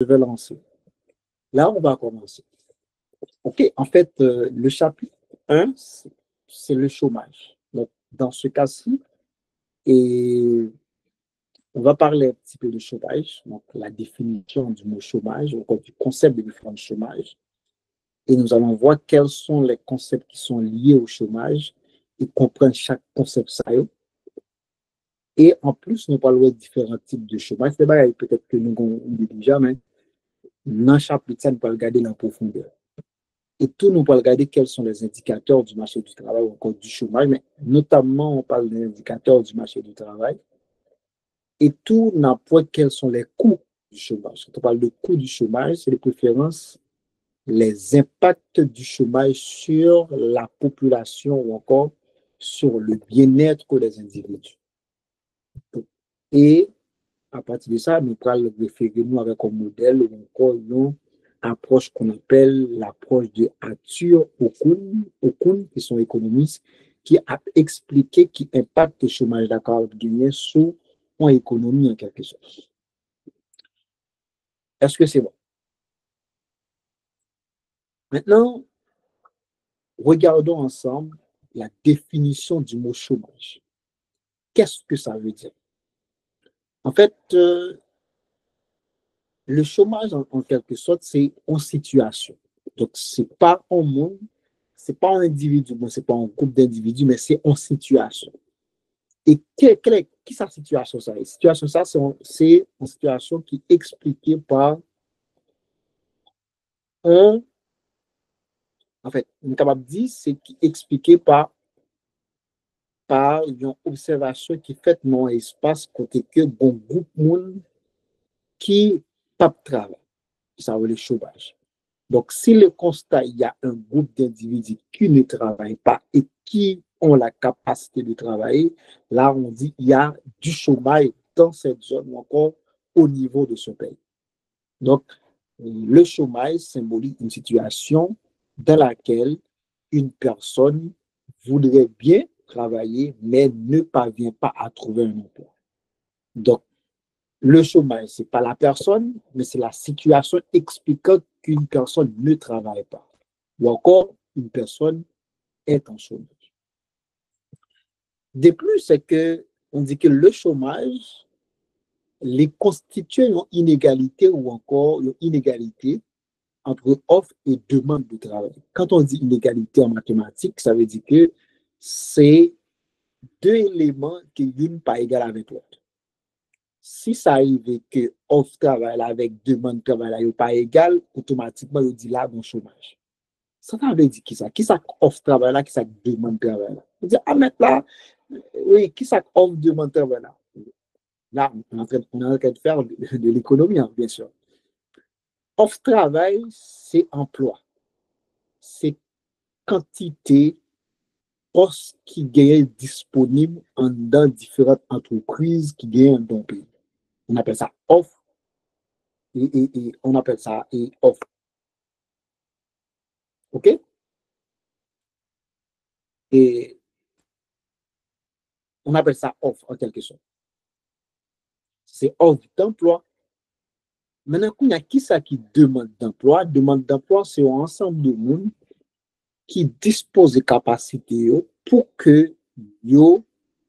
je vais lancer. Là, on va commencer. OK, en fait, le chapitre 1, c'est le chômage. Donc, dans ce cas-ci, et on va parler un petit peu de chômage, donc la définition du mot chômage, ou du concept de différence chômage. Et nous allons voir quels sont les concepts qui sont liés au chômage et comprendre chaque concept ça. Et en plus, nous parlons de différents types de chômage. C'est pas peut-être que nous avons déjà, mais dans le chapitre, ça, nous allons regarder la profondeur. Et tout, nous allons regarder quels sont les indicateurs du marché du travail ou encore du chômage, mais notamment, on parle des indicateurs du marché du travail. Et tout, n'a pas quels sont les coûts du chômage. Quand on parle de coûts du chômage, c'est de préférence les impacts du chômage sur la population ou encore sur le bien-être des individus. Et à partir de ça, nous allons référer nous avec un modèle ou encore une approche qu'on appelle l'approche de Arthur Okun, qui sont économistes, qui a expliqué qui impacte le chômage d'accord guinéen sur l'économie en quelque sorte. Est-ce que c'est bon? Maintenant, regardons ensemble la définition du mot chômage. Qu'est-ce que ça veut dire? En fait, le chômage, en quelque sorte, c'est en situation. Donc, ce n'est pas un monde, ce n'est pas un individu, bon, ce n'est pas un groupe d'individus, mais c'est en situation. Et qui sa situation ça? Situation ça, c'est une situation qui est expliquée par un, en fait, on est capable de dire, c'est qui est expliqué par une observation qui est faite dans l'espace côté que bon groupe monde qui pas de travail. Ça veut le chômage. Donc, si le constat, il y a un groupe d'individus qui ne travaillent pas et qui ont la capacité de travailler, là, on dit qu'il y a du chômage dans cette zone ou encore au niveau de ce pays. Donc, le chômage symbolise une situation dans laquelle une personne voudrait bien travailler, mais ne parvient pas à trouver un emploi. Donc, le chômage, ce n'est pas la personne, mais c'est la situation expliquant qu'une personne ne travaille pas. Ou encore, une personne est en chômage. De plus, c'est qu'on dit que le chômage les constitue une inégalité ou encore une inégalité entre offre et demande de travail. Quand on dit inégalité en mathématiques, ça veut dire que c'est deux éléments qui n'ont pas égal avec l'autre. Si ça arrive que offre travail avec demande travail n'est pas égal, automatiquement, on dit là, bon chômage. Ça veut dire qui ça? Qui ça offre travail là, qui ça demande travail là? On dit, ah, mais là, oui, qui ça offre demande travail là? Là, on est en train de faire de l'économie, hein, bien sûr. Offre travail, c'est emploi. C'est quantité postes qui gagnent disponibles dans différentes entreprises qui gagnent dans le pays. On appelle ça offre et on appelle ça offre. OK? Et on appelle ça offre en quelque sorte. C'est offre d'emploi. Maintenant, il y a qui ça qui demande d'emploi? Demande d'emploi, c'est un ensemble de monde qui dispose de capacités pour que yo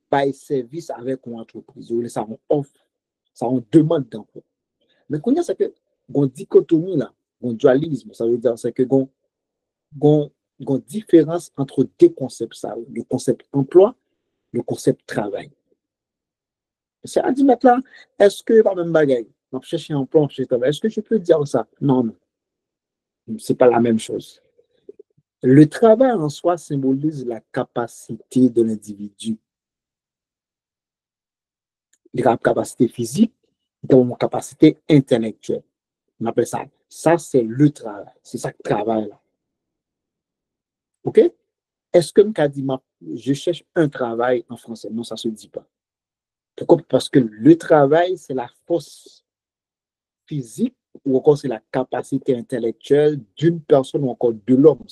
paye service avec une entreprise. Ça on offre, ça on demande d'emploi. Mais quand il y a ça que une dichotomie là, un dualisme, ça veut dire c'est que une différence entre deux concepts ça, le concept emploi, le concept travail. C'est à dire maintenant, est-ce que par même bagaille, on cherche un emploi, on cherche travail, est-ce que je peux dire ça? Non, non, c'est pas la même chose. Le travail en soi symbolise la capacité de l'individu, la capacité physique, donc la capacité intellectuelle. On appelle ça. Ça, c'est le travail. C'est ça que travail là. OK? Est-ce que je cherche un travail en français? Non, ça ne se dit pas. Pourquoi? Parce que le travail, c'est la force physique ou encore c'est la capacité intellectuelle d'une personne ou encore de l'homme.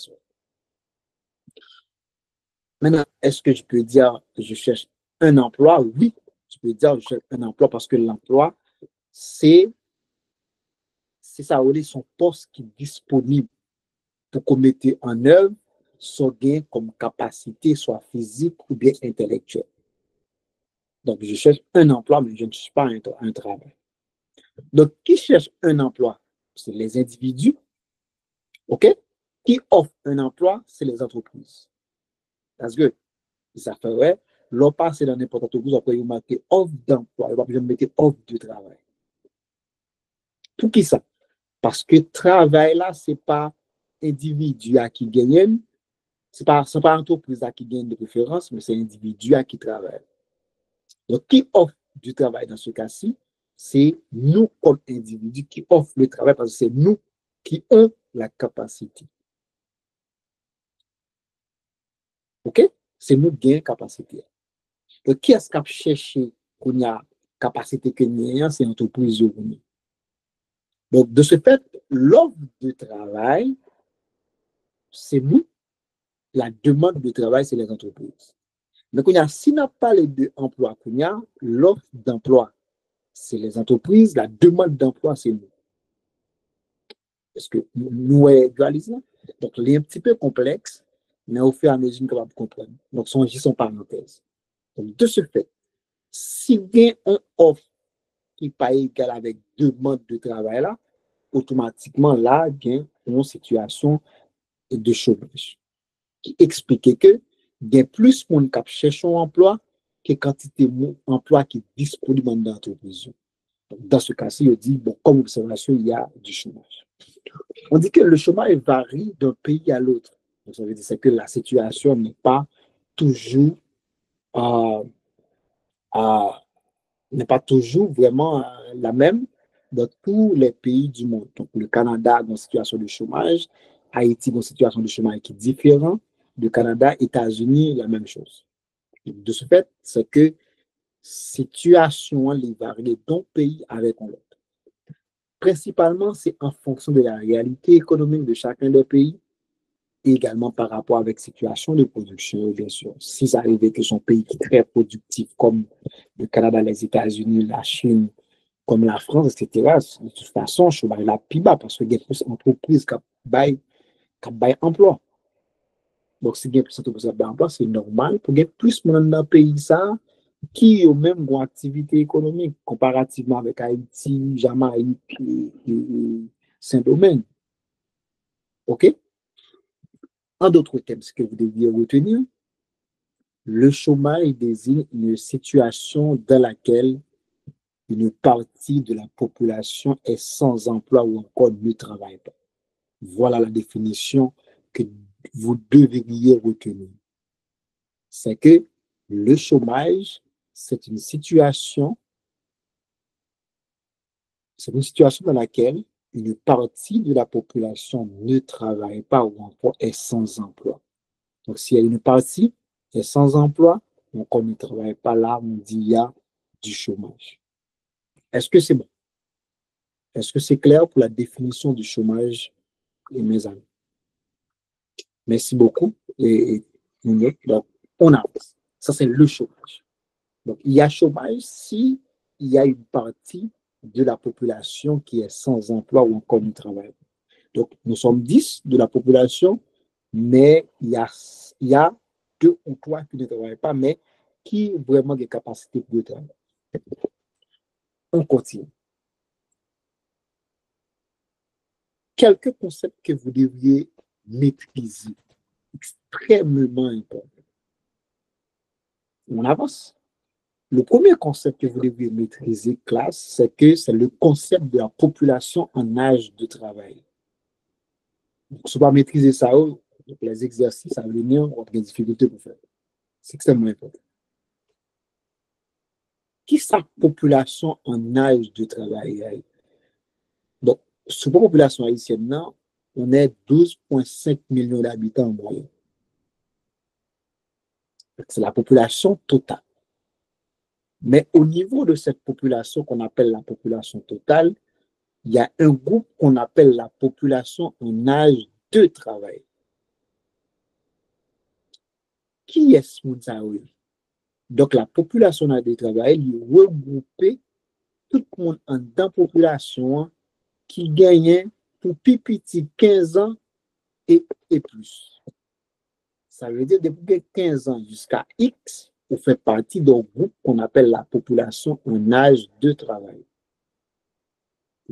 Maintenant, est-ce que je peux dire que je cherche un emploi? Oui, je peux dire que je cherche un emploi parce que l'emploi, c'est c'est ça, son poste qui est disponible pour qu'on mette en œuvre son gain comme capacité, soit physique ou bien intellectuelle. Donc, je cherche un emploi, mais je ne cherche pas un travail. Donc, qui cherche un emploi? C'est les individus, OK? Qui offrent un emploi? C'est les entreprises. That's good. Ça fait, ouais, l'on passe dans n'importe entreprise, après, vous marquez offre d'emploi, vous mettez offre de travail. Pour qui ça? Parce que travail là, ce n'est pas individu à qui gagne, ce n'est pas entreprise à qui gagne de préférence, mais c'est individu à qui travaille. Donc, qui offre du travail dans ce cas-ci? C'est nous comme individus qui offrent le travail parce que c'est nous qui avons la capacité. OK? C'est nous qui avons la capacité. Donc, qui est-ce qui a cherché qu'on a capacité que nous c'est l'entreprise. Donc, de ce fait, l'offre de travail, c'est nous. La demande de travail, c'est les entreprises. Donc, si on n'a pas les deux emplois, l'offre d'emploi, c'est les entreprises, la demande d'emploi, c'est nous. Parce que nous dualisons. Donc, il est un petit peu complexe, mais au fur et à mesure qu'on va comprendre. Donc, son J sont parenthèses. Donc, de ce fait, si bien on offre qui n'est pas égal avec demande de travail là, automatiquement là, bien, une situation de chômage. Qui explique que il y a plus de monde qui cherche un emploi que quantité d'emploi qui est disponible dans l'entreprise. Dans ce cas-ci, il dit, bon, comme observation, il y a du chômage. On dit que le chômage varie d'un pays à l'autre. Donc, ça veut dire que la situation n'est pas toujours, euh, euh, n'est pas toujours vraiment la même dans tous les pays du monde. Donc, le Canada a une situation de chômage, Haïti a une situation de chômage qui est différente, le Canada, États-Unis, la même chose. De ce fait, c'est que situation les varie d'un pays avec l'autre. Principalement, c'est en fonction de la réalité économique de chacun des pays et également par rapport avec situation de production, bien sûr. Si ça arrive que son pays qui est très productif, comme le Canada, les États-Unis, la Chine, comme la France, etc., de toute façon, le chômage est là plus bas parce qu'il y a plus d'entreprises qui baillent emploi. Donc, si il y a plus d'entreprises qui baillent emploi, c'est normal pour qu'il y ait plus de monde dans le pays ça, qui ont même une activité économique comparativement avec Haïti, Jamaïque et Saint-Domingue. OK? En d'autres termes, ce que vous deviez retenir, le chômage désigne une situation dans laquelle une partie de la population est sans emploi ou encore ne travaille pas. Voilà la définition que vous devriez retenir. C'est que le chômage, c'est une situation dans laquelle une partie de la population ne travaille pas ou encore est sans emploi. Donc, s'il y a une partie qui est sans emploi, donc on ne travaille pas là, on dit il y a du chômage. Est-ce que c'est bon? Est-ce que c'est clair pour la définition du chômage, mes amis? Merci beaucoup. Donc, on avance. Ça, c'est le chômage. Donc, il y a chômage si il y a une partie de la population qui est sans emploi ou encore ne travaille. Donc, nous sommes 10 de la population, mais il y a 2 ou 3 qui ne travaillent pas, mais qui ont vraiment des capacités de travail. On continue. Quelques concepts que vous devriez maîtriser, extrêmement importants. On avance. Le premier concept que vous devez maîtriser, classe, c'est que c'est le concept de la population en âge de travail. Donc, si vous ne maîtrisez ça, les exercices à venir, on a des difficultés pour faire. C'est extrêmement important. Qui est sa population en âge de travail? Donc, sur la population haïtienne, on est 12,5 millions d'habitants en moyenne. C'est la population totale. Mais au niveau de cette population qu'on appelle la population totale, il y a un groupe qu'on appelle la population en âge de travail. Qui est ce monde? Donc, la population en âge de travail, il regroupe tout le monde en dans la population qui gagnent pour plus petit 15 ans et plus. Ça veut dire depuis 15 ans jusqu'à X, vous faites partie d'un groupe qu'on appelle la population en âge de travail.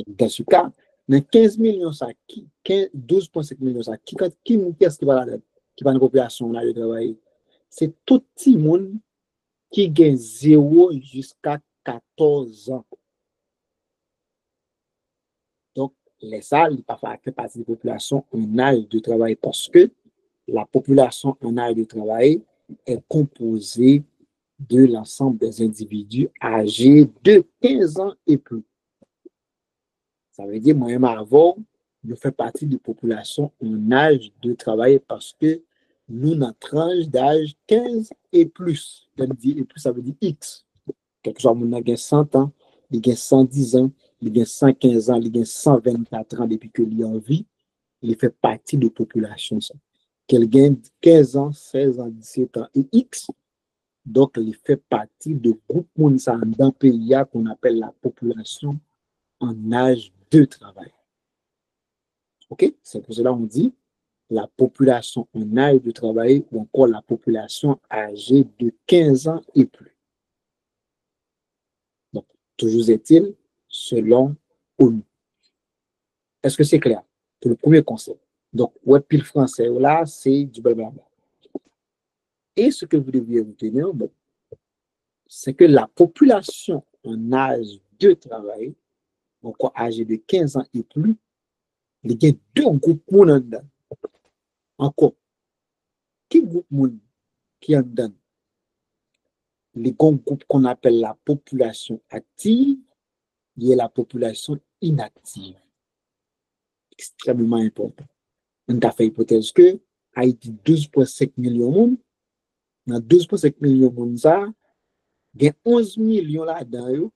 Dans ce cas, dans 15 millions, ça, 12,5 millions, ça, qui est-ce qui va dans la population en âge de travail? C'est tout le monde qui gagne 0 jusqu'à 14 ans. Donc, les salles, il ne fait partie de la population en âge de travail parce que la population en âge de travail est composée de l'ensemble des individus âgés de 15 ans et plus. Ça veut dire, moi-même avant, je fais partie de la population en âge de travail parce que nous, notre tranche d'âge 15 et plus. Et plus, ça veut dire X. Quelque chose, on a 100 ans, il a 110 ans, il a 115 ans, il a 124 ans depuis qu'il est en vie. Il fait partie de la population. Qu'elle gagne 15 ans, 16 ans, 17 ans et X. Donc, il fait partie du groupe d'un pays qu'on appelle la population en âge de travail. OK? C'est pour cela qu'on dit la population en âge de travail ou encore la population âgée de 15 ans et plus. Donc, toujours est-il, selon ONU. Est-ce que c'est clair? C'est le premier concept. Donc, ouais, pile français, là, c'est du blablabla. Et ce que vous devriez retenir, bon, c'est que la population en âge de travail, encore âgée de 15 ans et plus, il y a deux groupes dedans. Encore, qui groupe qui en donne? Les groupes qu'on appelle la population active et la population inactive. Extrêmement important. On a fait l'hypothèse que Haïti 12,5 millions de monde. Dans 12,5 millions de monde, ça, il y a 11 millions là-dedans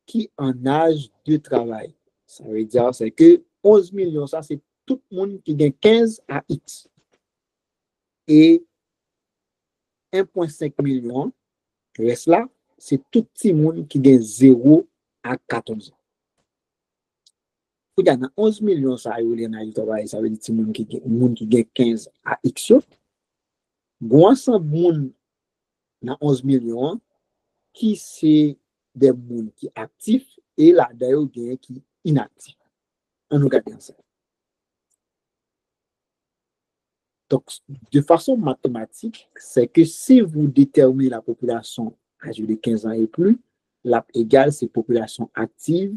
qui en âge de travail. Ça veut dire c'est que 11 millions, ça, c'est tout le monde qui gagne 15 à X. Et 1,5 million, le reste là, c'est tout le monde qui gagne 0 à 14 ans. Vous dans 11 millions, ça, ça veut dire tout le monde qui gagne 15 à X. Bon ensemble de monde dans 11 millions qui c'est des gens qui sont actifs et là, d'ailleurs, qui inactifs. On regarde ça. Donc, de façon mathématique, c'est que si vous déterminez la population âgée de 15 ans et plus, la égale, c'est population active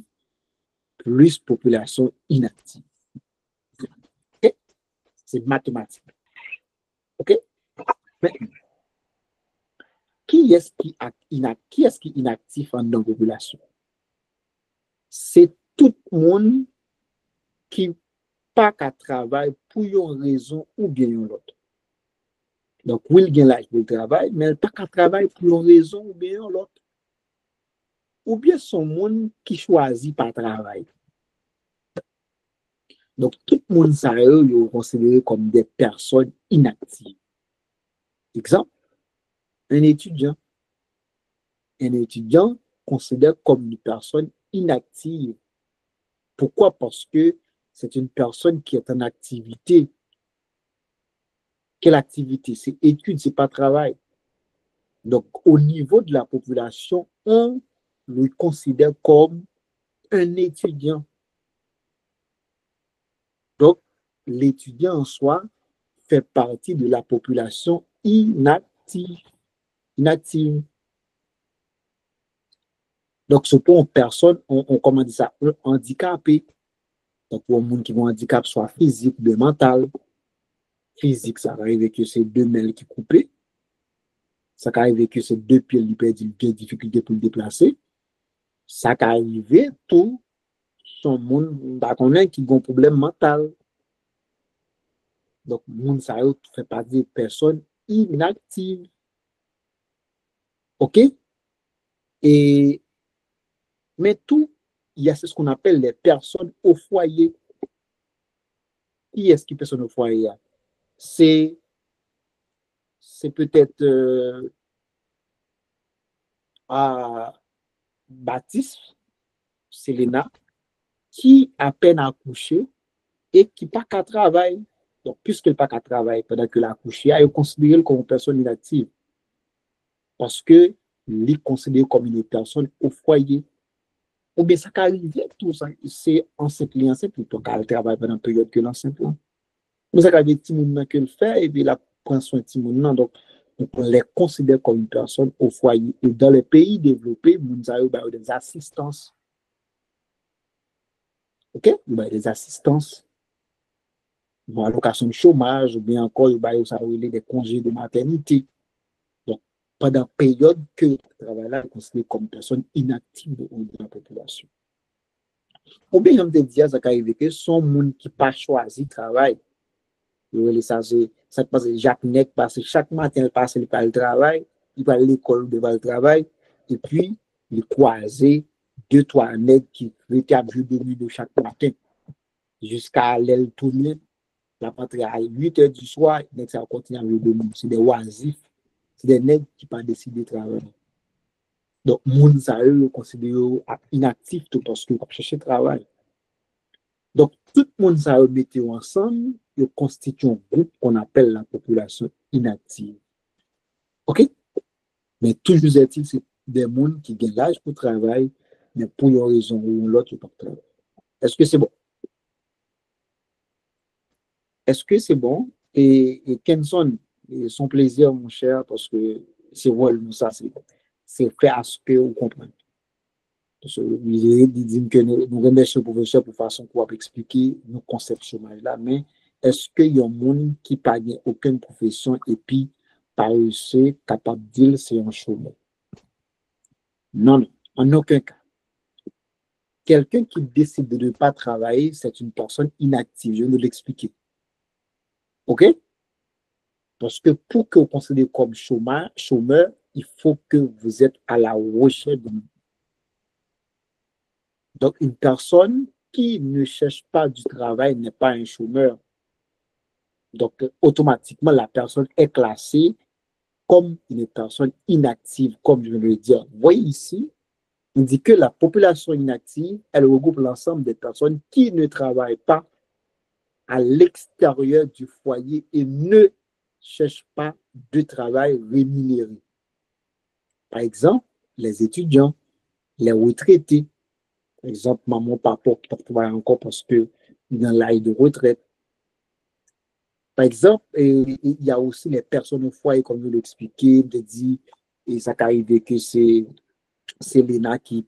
plus population inactive. Okay? C'est mathématique. OK? Mais qui est-ce qui est inactif en dans la population? C'est tout le monde qui pas qu'à travailler pour une raison ou bien une autre. Donc, oui, il y a l'âge pour le travail, mais il pas qu'à travailler pour une raison ou bien une autre. Ou bien son monde qui choisit pas travailler. Donc, tout le monde est considéré comme des personnes inactives. Exemple, un étudiant. Un étudiant considéré comme une personne inactive. Pourquoi? Parce que c'est une personne qui est en activité. Quelle activité? C'est étude, c'est pas travail. Donc, au niveau de la population, on le considère comme un étudiant. Donc, l'étudiant en soi fait partie de la population inactive. Donc, ce pour une personne, comment dit ça, handicapé. Donc, pour un monde qui a un handicap, soit physique ou mental. Physique, ça arrive que c'est deux mains qui coupent. Ça arrive que c'est deux pieds qui perdent des difficultés pour le déplacer. Ça arrive tout son monde qui a un problème mental. Donc, le monde, ça fait partie des personnes inactives. OK? Et, mais tout, il y a ce qu'on appelle les personnes au foyer. Qui est-ce qui est personne au foyer? C'est peut-être à Baptiste, Selena, qui a peine à coucher et qui n'a pas qu'à travailler. Donc, puisqu'il n'a pas qu'à travailler pendant qu'il a accouché, il est considéré comme une personne inactive parce qu'il est considéré comme une personne au foyer. Ou bien ça arrive, tout ça, c'est enceinte, l'enceinte, plutôt qu'elle travaille pendant la période que l'enceinte. Mais ça arrive, petit monde que le fait, et puis il prend soin de petit monde. Donc, on les considère comme une personne au foyer. Et dans les pays développés, nous avons des assistances. OK? Des assistances. Bon, allocation de chômage, ou bien encore, il y a des congés de maternité. Donc, pendant la période que le travail là est considéré comme une personne inactive de la population. Ou bien, comme je disais, ça arrive que son monde qui n'a pas choisi le travail. Ça passe Jacques Nec, parce que chaque matin, il passe par le travail, il va à l'école devant le travail, et puis, il croise deux, trois nègres qui étaient à vue de nuit de chaque matin, jusqu'à l'aile tourner. La patrie à 8 heures du soir, ça continue à vue de nuit. C'est des oisifs, c'est des nègres qui n'ont pas décidé de travailler. Donc, moun sa eux considéré inactif tout parce qu'ils cherchent travail. Donc, tout le monde ça mettait ensemble, ils constituent un groupe qu'on appelle la population inactive. OK? Mais toujours est-il, c'est des gens qui ont l'âge pour travailler, mais pour une raison ou l'autre, ils ne peuvent pas travailler. Est-ce que c'est bon? Est-ce que c'est bon? Et Kenson, son plaisir, mon cher, parce que c'est vrai, ça, c'est fait à ce que vous comprenez. Parce que il dit que nous remercions le professeur pour façon pour expliquer nos concepts chômage là, mais est-ce qu'il y a un monde qui n'a pas aucune profession et puis par réussir capable de dire c'est un chômeur? Non, non, en aucun cas. Quelqu'un qui décide de ne pas travailler, c'est une personne inactive. Je vais vous l'expliquer. OK? Parce que pour que vous considérez comme chômeur, il faut que vous êtes à la recherche de. Donc, une personne qui ne cherche pas du travail n'est pas un chômeur. Donc, automatiquement, la personne est classée comme une personne inactive, comme je viens de le dire. Vous voyez ici, on dit que la population inactive, elle regroupe l'ensemble des personnes qui ne travaillent pas à l'extérieur du foyer et ne cherchent pas de travail rémunéré. Par exemple, les étudiants, les retraités. Par exemple, maman, papa qui ne travaille encore parce que dans l'âge de retraite. Par exemple, il y a aussi les personnes au foyer, comme je l'ai expliqué, de dire, et ça arrive que c'est Léna qui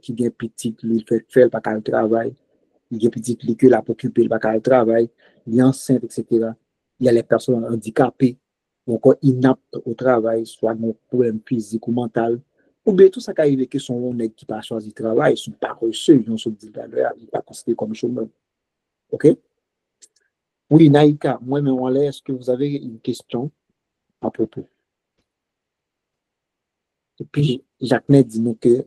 vient petit, il fait pas le travail, il vient petit, que la pour occuper le pas le travail, il est enceinte, etc. Il y a les personnes handicapées, ou encore inaptes au travail, soit un problème physique ou mental, ou bien tout ça qui arrive que son nègre qui pas choisi le travail, ils sont pas reçus, ils sont dit valeur, ils sont pas considérés comme chômeurs. OK? Oui, Naïka, moi-même en l'air, est-ce que vous avez une question à propos? Et puis, Jacques dit nous que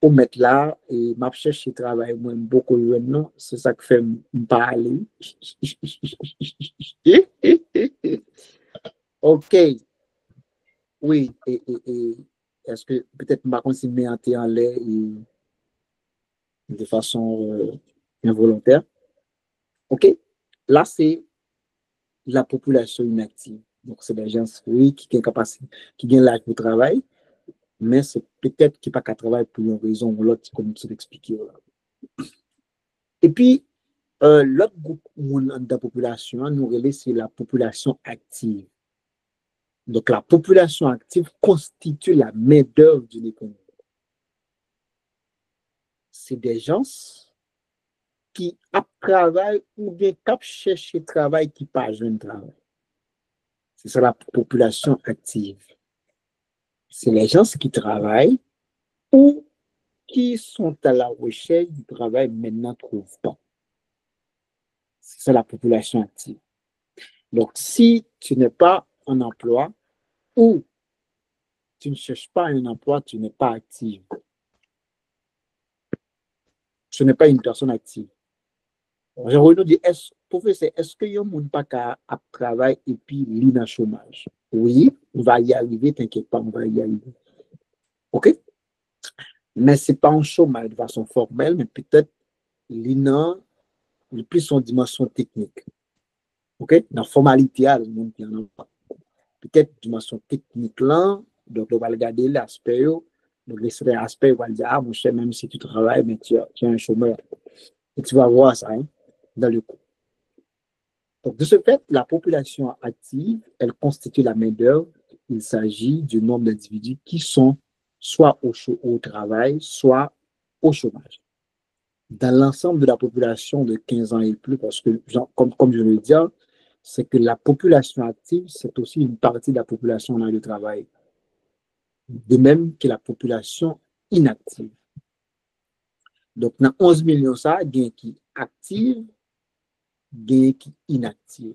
au mettre là, et m'a cherché travail, moi, beaucoup de non, c'est ça que fait me parler. OK, oui, et est-ce que peut-être m'a continué à en l'air de façon involontaire? OK, là, c'est la population inactive. Donc, c'est des gens oui, qui ont capacité, qui ont l'âge pour travail, mais c'est peut-être qu'il n'y a pas qu'à travailler pour une raison ou l'autre, comme tu l'expliquais. Et puis, l'autre groupe de la population, nous relève, c'est la population active. Donc, la population active constitue la main-d'œuvre d'une économie. C'est des gens qui travaillent ou bien qui cherchent travail qui pas jeune travail. C'est ça la population active. C'est les gens qui travaillent ou qui sont à la recherche du travail maintenant ne trouvent pas. C'est ça la population active. Donc, si tu n'es pas en emploi ou tu ne cherches pas un emploi, tu n'es pas active. Ce n'est pas une personne active. Je dit, professeur, est-ce qu'il y a un monde pas qu'à travailler et puis lui dans le chômage? Oui, on va y arriver, t'inquiète pas, on va y arriver. OK? Mais ce n'est pas un chômage de façon formelle, mais peut-être l'inan, le plus son dimension technique. OK? Dans la formalité, le monde qui en a pas. Peut-être dimension technique là, donc on va regarder l'aspect, donc les aspects, on va dire, ah, mon cher, même si tu travailles, mais tu es un chômeur. Et tu vas voir ça hein, dans le coup. Donc, de ce fait, la population active, elle constitue la main-d'œuvre. Il s'agit du nombre d'individus qui sont soit au travail, soit au chômage. Dans l'ensemble de la population de 15 ans et plus, parce que, comme je le dis, c'est que la population active, c'est aussi une partie de la population dans le travail, de même que la population inactive. Donc, dans 11 millions, ça, il y a qui active, il y a qui inactive.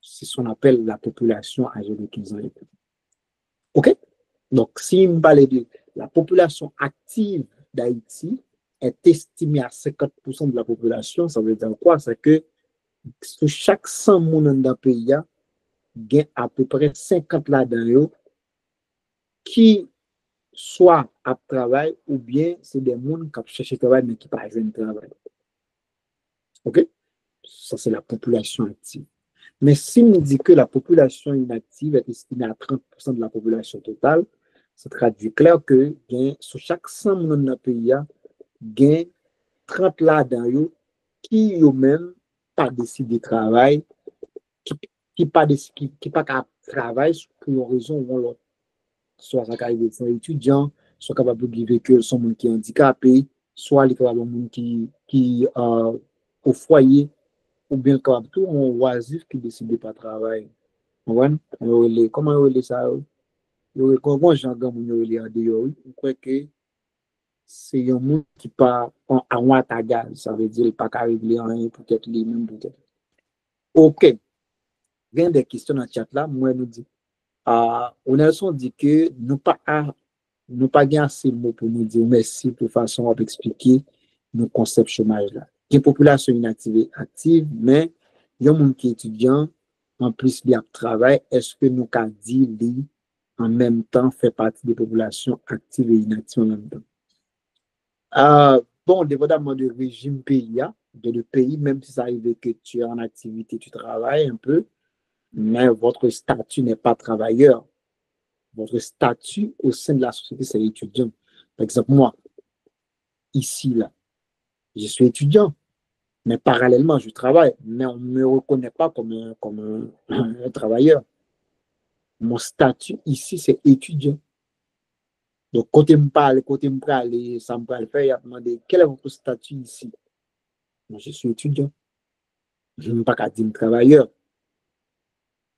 C'est ce qu'on appelle la population âgée de 15 ans et plus. OK? Donc, si on parle de la population active d'Haïti est estimée à 50% de la population, ça veut dire quoi? C'est que sur chaque 100 personnes dans le pays, il y a à peu près 50 là-dedans qui soit à travail ou bien c'est des gens qui cherchent travail mais qui n'ont pas de travail. OK? Ça, c'est la population active. Mais si on dit que la population inactive est estimée à 30% de la population totale, ça traduit clair que sur chaque 100 personnes dans le pays, il y a 30 là-dedans qui eux-mêmes pas décidé de travail, qui pas travail pour une raison ou l'autre. Soit ça arrive des étudiants, soit capable de vivre que son monde qui est handicapé, soit les capables de qui au foyer, ou bien capable tout mon oisif qui décide de pas travailler. Comment on les ça? Comment j'en gagne mon les en dehors? Je crois que c'est un monde qui pas en à ta gaz, ça veut dire pas qu'à régler rien peut-être les mêmes peut-être. OK. Il y a des questions dans le chat là, moi nous dit on a dit que nous pas gagné assez de mots pour nous dire merci pour façon d'expliquer nos concepts chômage là. Il y a une population inactive active, mais il y a un monde qui est étudiant, en plus il y a travail, est-ce que nous avons dit lui en même temps fait partie des populations actives et inactives en même temps? Bon, dépendamment du régime pays, de le pays, même si ça arrive que tu es en activité, tu travailles un peu, mais votre statut n'est pas travailleur. Votre statut au sein de la société, c'est étudiant. Par exemple, moi, ici, là, je suis étudiant, mais parallèlement, je travaille, mais on ne me reconnaît pas un travailleur. Mon statut ici, c'est étudiant. Donc, côté me parle, côté me parle, ça me parle faire, il a demandé quel est votre statut ici. Moi, je suis étudiant. Je ne peux pas dire travailleur.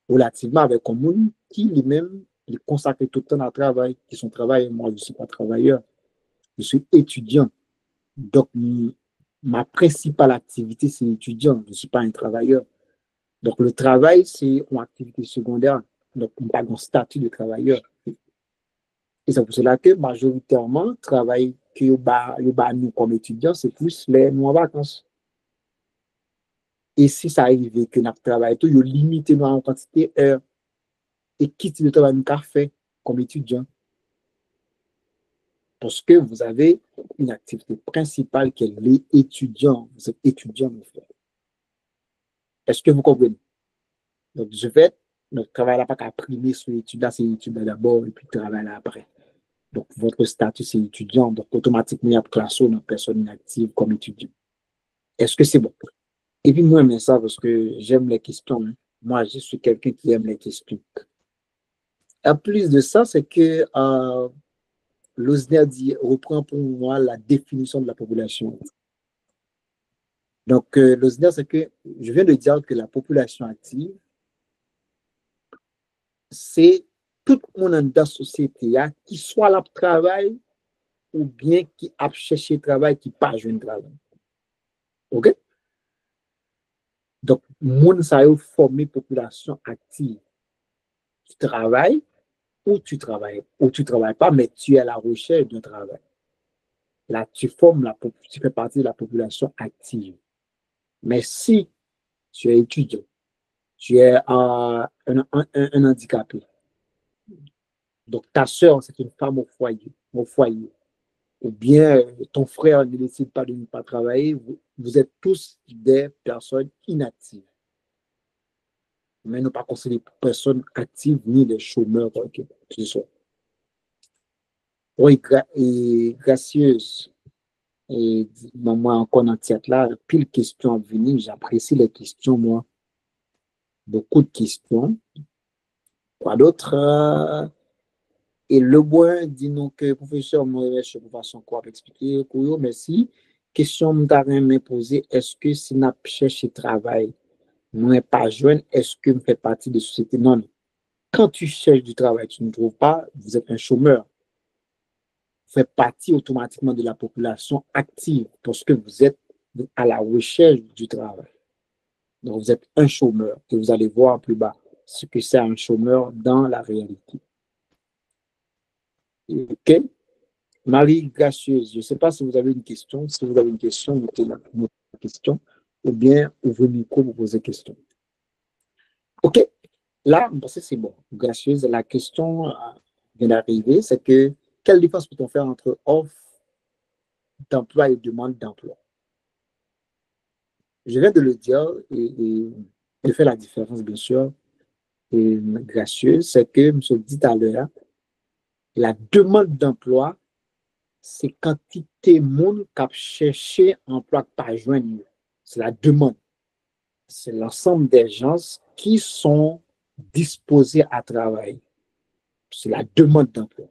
Relativement avec un monde qui lui-même il consacre tout le temps à travail, qui sont travailleurs. Moi, je ne suis pas travailleur. Je suis étudiant. Donc, ma principale activité, c'est étudiant. Je ne suis pas un travailleur. Donc, le travail, c'est une activité secondaire. Donc, on n'a pas un statut de travailleur. Et c'est pour cela que majoritairement, le travail que nous comme étudiants, c'est plus les nous en vacances. Et si ça arrive que notre travail, tout, limité en quantité d'heures et qui le travail nous a fait comme étudiant. Parce que vous avez une activité principale qui est l'étudiant. Vous êtes étudiant, mon frère. Est-ce que vous comprenez? Donc, je vais, notre travail n'a pas qu'à primer sur l'étude, là, c'est l'étude d'abord et puis le travail là après. Donc, votre statut, c'est étudiant. Donc, automatiquement, il y a classé une personne inactive comme étudiant. Est-ce que c'est bon? Et puis, moi, j'aime ça parce que j'aime les questions. Hein. Moi, je suis quelqu'un qui aime les questions. En plus de ça, c'est que Lozner reprend pour moi la définition de la population. Donc, Lozner, c'est que je viens de dire que la population active, c'est tout le monde dans la société qui soit là pour travail ou bien qui a cherché travail, qui n'a pas joué travail. OK? Donc, moun ça a formé population active. Tu travailles ou tu travailles pas, mais tu es à la recherche d'un travail. Là, tu fais partie de la population active. Mais si tu es étudiant, tu es un handicapé, donc ta soeur, c'est une femme au foyer, ou bien ton frère ne décide pas de ne pas travailler, vous êtes tous des personnes inactives. Mais ne pas considérer personnes actives ni des chômeurs. Okay. Oui, et gracieuse. Et moi, encore dans cette là, pile questions à venir. J'apprécie les questions, moi. Beaucoup de questions. Quoi d'autre? Et le bon dit nous que professeur, moi, je ne sais pas façon quoi expliquer. Merci. Question me poser, est-ce que si n'a cherché travail, moi pas jeune, est-ce que me fait partie de la société? Non, non. Quand tu cherches du travail, tu ne trouves pas, vous êtes un chômeur. Vous faites partie automatiquement de la population active parce que vous êtes à la recherche du travail. Donc, vous êtes un chômeur et vous allez voir plus bas ce que c'est un chômeur dans la réalité. OK? Marie Gracieuse, je ne sais pas si vous avez une question. Si vous avez une question, mettez la question ou bien ouvrez le micro pour poser question. OK? Là, c'est bon. Gracieuse, la question vient d'arriver, c'est que quelle différence peut-on faire entre offre d'emploi et demande d'emploi? Je viens de le dire et je fais la différence, bien sûr, et gracieuse, c'est que, je me dit tout à l'heure, la demande d'emploi, c'est quantité de monde qui a cherché un emploi pas joindre. C'est la demande. C'est l'ensemble des gens qui sont disposés à travailler. C'est la demande d'emploi.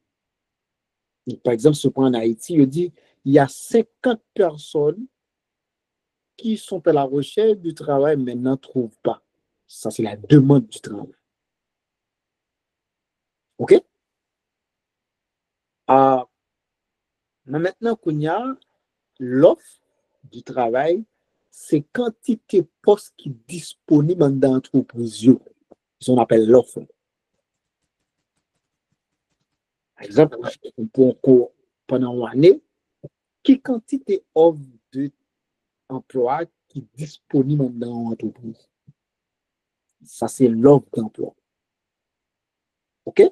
Par exemple, ce point en Haïti, il dit il y a 50 personnes qui sont à la recherche du travail mais n'en trouvent pas. Ça, c'est la demande du travail. OK? Mais maintenant qu'on y a l'offre du travail, c'est quantité de postes qui sont disponibles dans l'entreprise. On appelle l'offre. Par exemple, pendant une année, quelle quantité d'offres d'emploi qui est disponible dans l'entreprise? Ça, c'est l'offre d'emploi. OK?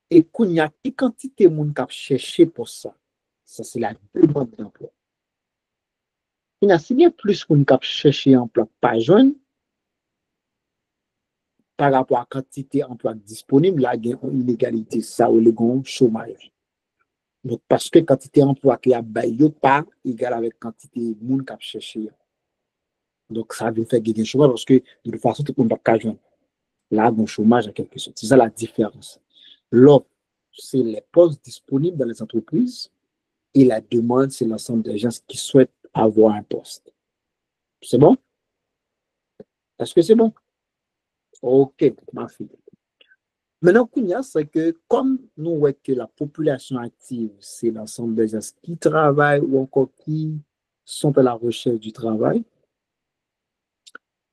Et qu'on y a quelle quantité de monde qui a cherché pour ça? Ça, c'est la demande d'emploi. Il y a si bien plus qu'on a cherché un emploi pas jeune par rapport à la quantité d'emplois disponibles, là, il y a une inégalité, ça, ou le chômage. Donc, parce que quantité d'emplois qui a baillé pas égal avec quantité de monde qui a cherché. Donc, ça veut faire gagner le chômage parce que de toute façon, tout le monde n'a pas joindre. Là, le chômage, en quelque sorte. C'est ça la différence. L'offre, c'est les postes disponibles dans les entreprises et la demande, c'est l'ensemble des gens qui souhaitent avoir un poste. C'est bon? Est-ce que c'est bon? OK, ma fille. Maintenant, c'est que comme nous voyons que la population active, c'est l'ensemble des gens qui travaillent ou encore qui sont à la recherche du travail.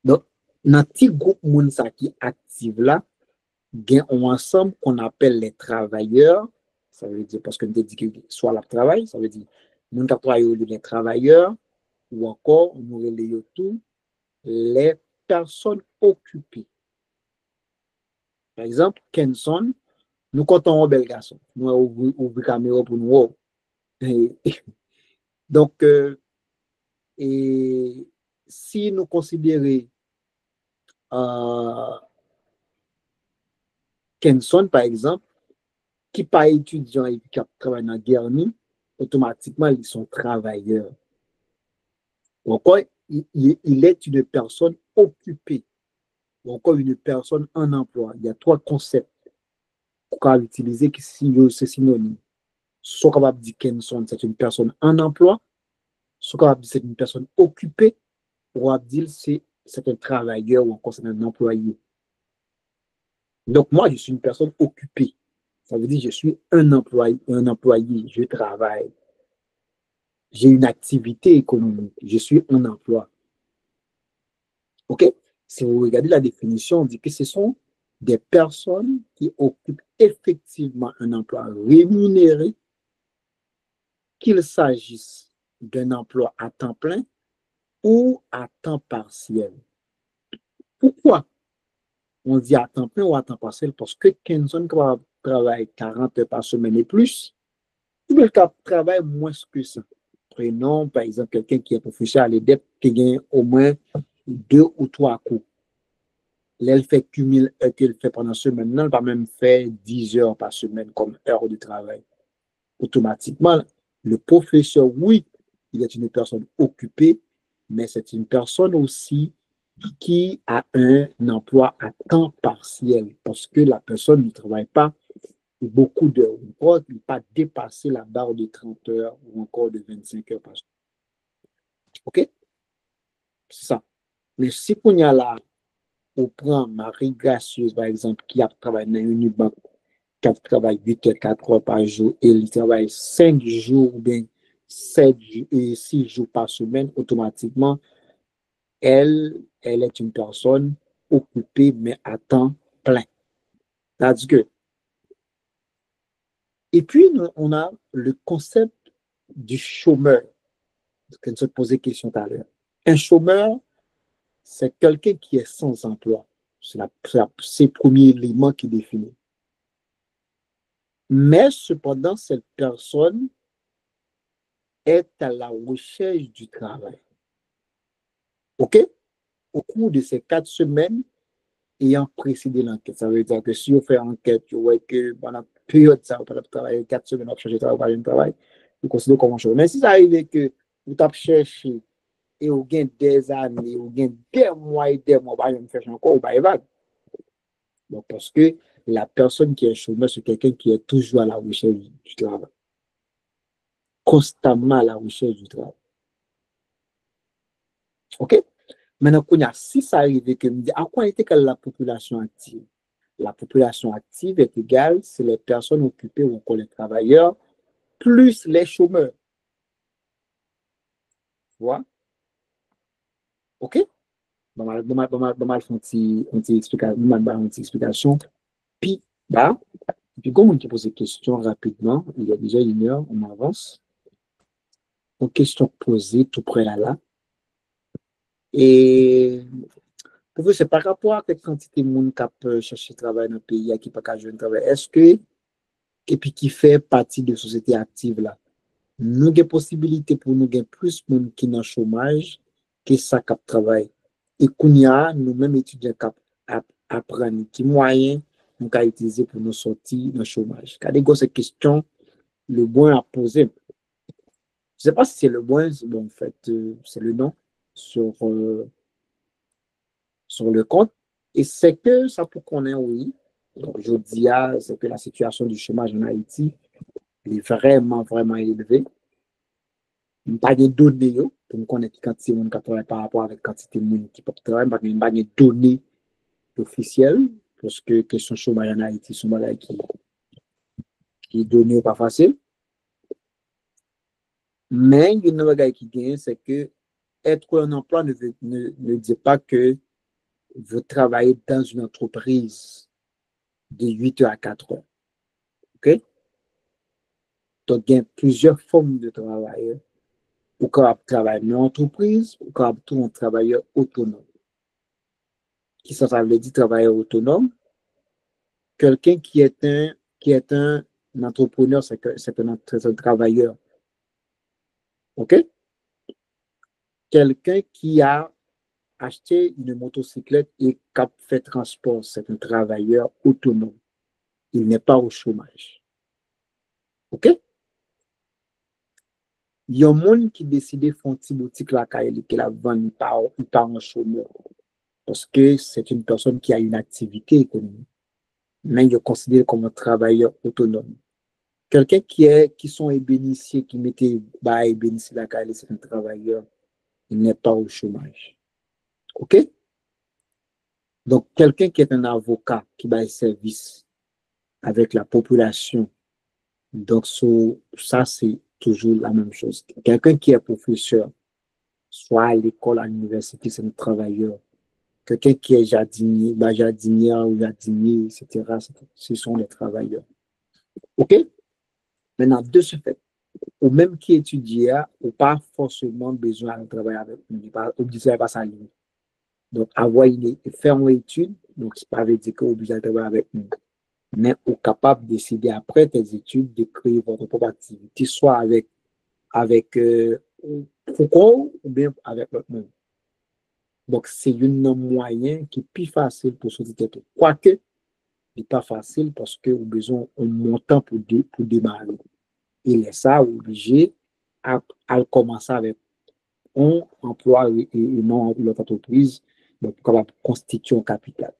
Donc, dans petit groupe moun sa qui active là, il y a un ensemble qu'on appelle les travailleurs. Ça veut dire, parce que nous dit que soit le travail, ça veut dire, nous travaillons les travailleurs ou encore, nous relayons tout les personnes occupées. Par exemple, Kenson, nous comptons un bel garçon. Nous ouvrons la caméra pour nous. Donc, et si nous considérons Kenson, par exemple, qui n'est pas étudiant et qui travaille dans Guerni, automatiquement, ils sont travailleurs. Ou encore, il est une personne occupée. Ou encore, une personne en emploi. Il y a trois concepts qu'on va utiliser qui sont synonymes. Soit capable de dire Kenson, c'est une personne en emploi, soit capable de dire c'est une personne occupée, ou capable de dire c'est un travailleur ou encore c'est un employé. Donc, moi, je suis une personne occupée. Ça veut dire que je suis un employé, je travaille. J'ai une activité économique. Je suis en emploi. OK? Si vous regardez la définition, on dit que ce sont des personnes qui occupent effectivement un emploi rémunéré, qu'il s'agisse d'un emploi à temps plein ou à temps partiel. Pourquoi on dit à temps plein ou à temps partiel? Parce que Kenson travaille 40 heures par semaine et plus, Ou bien le travail moins que ça. Prenons, par exemple, quelqu'un qui est professeur à l'EDEP, qui gagne au moins 2 ou 3 cours. Là, elle fait cumul qu'elle fait pendant la semaine. Non, elle va même faire 10 heures par semaine comme heure de travail. Automatiquement, le professeur, oui, il est une personne occupée, mais c'est une personne aussi qui a un emploi à temps partiel parce que la personne ne travaille pas beaucoup d'heures. Il ne peut pas dépasser la barre de 30 heures ou encore de 25 heures par semaine. OK? C'est ça. Mais si on y a là, on prend Marie Gracieuse, par exemple, qui a travaillé dans une banque, qui a travaillé 8 heures, 4 heures par jour, et il travaille 5 jours ou bien 7 et 6 jours par semaine, automatiquement, elle est une personne occupée, mais à temps plein. C'est-à-dire que, et puis, on a le concept du chômeur, que nous avons posé question tout à l'heure. Un chômeur, c'est quelqu'un qui est sans emploi. C'est le premier élément qui définit. Mais cependant, cette personne est à la recherche du travail. OK? Au cours de ces 4 semaines ayant précédé l'enquête. Ça veut dire que si on fait enquête, vous voyez que pendant la période, ça va travailler 4 semaines, on cherche travail, vous considérez comme un chômeur. Mais si ça arrive que vous avez cherché et vous avez des années, vous avez des mois et des mois, vous faire encore, vous avez donc, parce que la personne qui est chômeur, c'est quelqu'un qui est toujours à la recherche du travail. Constamment à la recherche du travail. OK? Maintenant, si ça arrive que me dit à quoi était la population active? La population active est égale, c'est les personnes occupées ou encore les travailleurs, plus les chômeurs. Tu vois? OK? Bon, mal faire une explication. Puis, bah, puis comme on te pose des questions rapidement, il y a déjà 1 heure, on avance. Une question posée tout près là. Et pour vous, c'est par rapport à cette quantité de monde qui peut chercher travail dans le pays, qui peut pas jouer un travail. Est-ce que, et puis qui fait partie de la société active là, nous avons possibilité pour nous gagner plus de monde qui dans le chômage que ça qui travail. Et qu'on y a, nous-mêmes étudiants qui apprennent qui moyen nous avons utilisé pour nous sortir dans le chômage. Quand il y a cette question, le bon à poser. Je ne sais pas si c'est le bon, bon, en fait, c'est le nom sur, sur le compte. Et c'est que ça pour qu'on ait, oui. Donc, je dis, c'est que la situation du chômage en Haïti est vraiment, vraiment élevée. Pas de données pour nous connaître quantité de monde qui travaille par rapport avec quantité de monde qui peut travailler, pas de données officielles, parce que question chômage en Haïti, c'est un qui est donné pas facile. Mais il y a une chose qui gagne, c'est que être en emploi ne dit pas que vous travaillez dans une entreprise de 8 heures à 4 heures. OK? Donc, il y a plusieurs formes de travail. Ou quand on travaille dans une entreprise, ou quand on travaille autonome. Qui ça veut dire travailleur autonome? Quelqu'un qui est un entrepreneur, c'est un travailleur. OK? Quelqu'un qui a acheté une motocyclette et qui a fait transport, c'est un travailleur autonome. Il n'est pas au chômage. OK? Il y a un monde qui décide de faire une petite boutique là, qui la vend par un chômeur. Parce que c'est une personne qui a une activité économique. Mais il est considéré comme un travailleur autonome. Quelqu'un qui sont ébénissiers, qui mettait bah, ébénissier la carrière, c'est un travailleur, il n'est pas au chômage. OK? Donc, quelqu'un qui est un avocat, qui va service avec la population, donc ça, c'est toujours la même chose. Quelqu'un qui est professeur, soit à l'école, à l'université, c'est un travailleur. Quelqu'un qui est jardinier, bah, jardinière ou jardinier, etc., ce sont les travailleurs. OK? Maintenant, de ce fait, ou même qui étudie, ou pas forcément besoin de travailler avec nous, obligé pas ça. Donc, avoir faire une étude, donc, ça veut dire qu'on est obligé de travailler avec nous. mais vous êtes capable de décider après tes études de créer votre propre activité, soit avec Foucault ou bien avec l'autre monde. Donc, c'est un moyen qui est plus facile pour sortir de tête. Quoique, ce n'est pas facile parce que vous avez besoin d'un montant pour démarrer. Il est ça obligé à commencer avec un emploi et non l'autre entreprise donc, pour constituer un capital.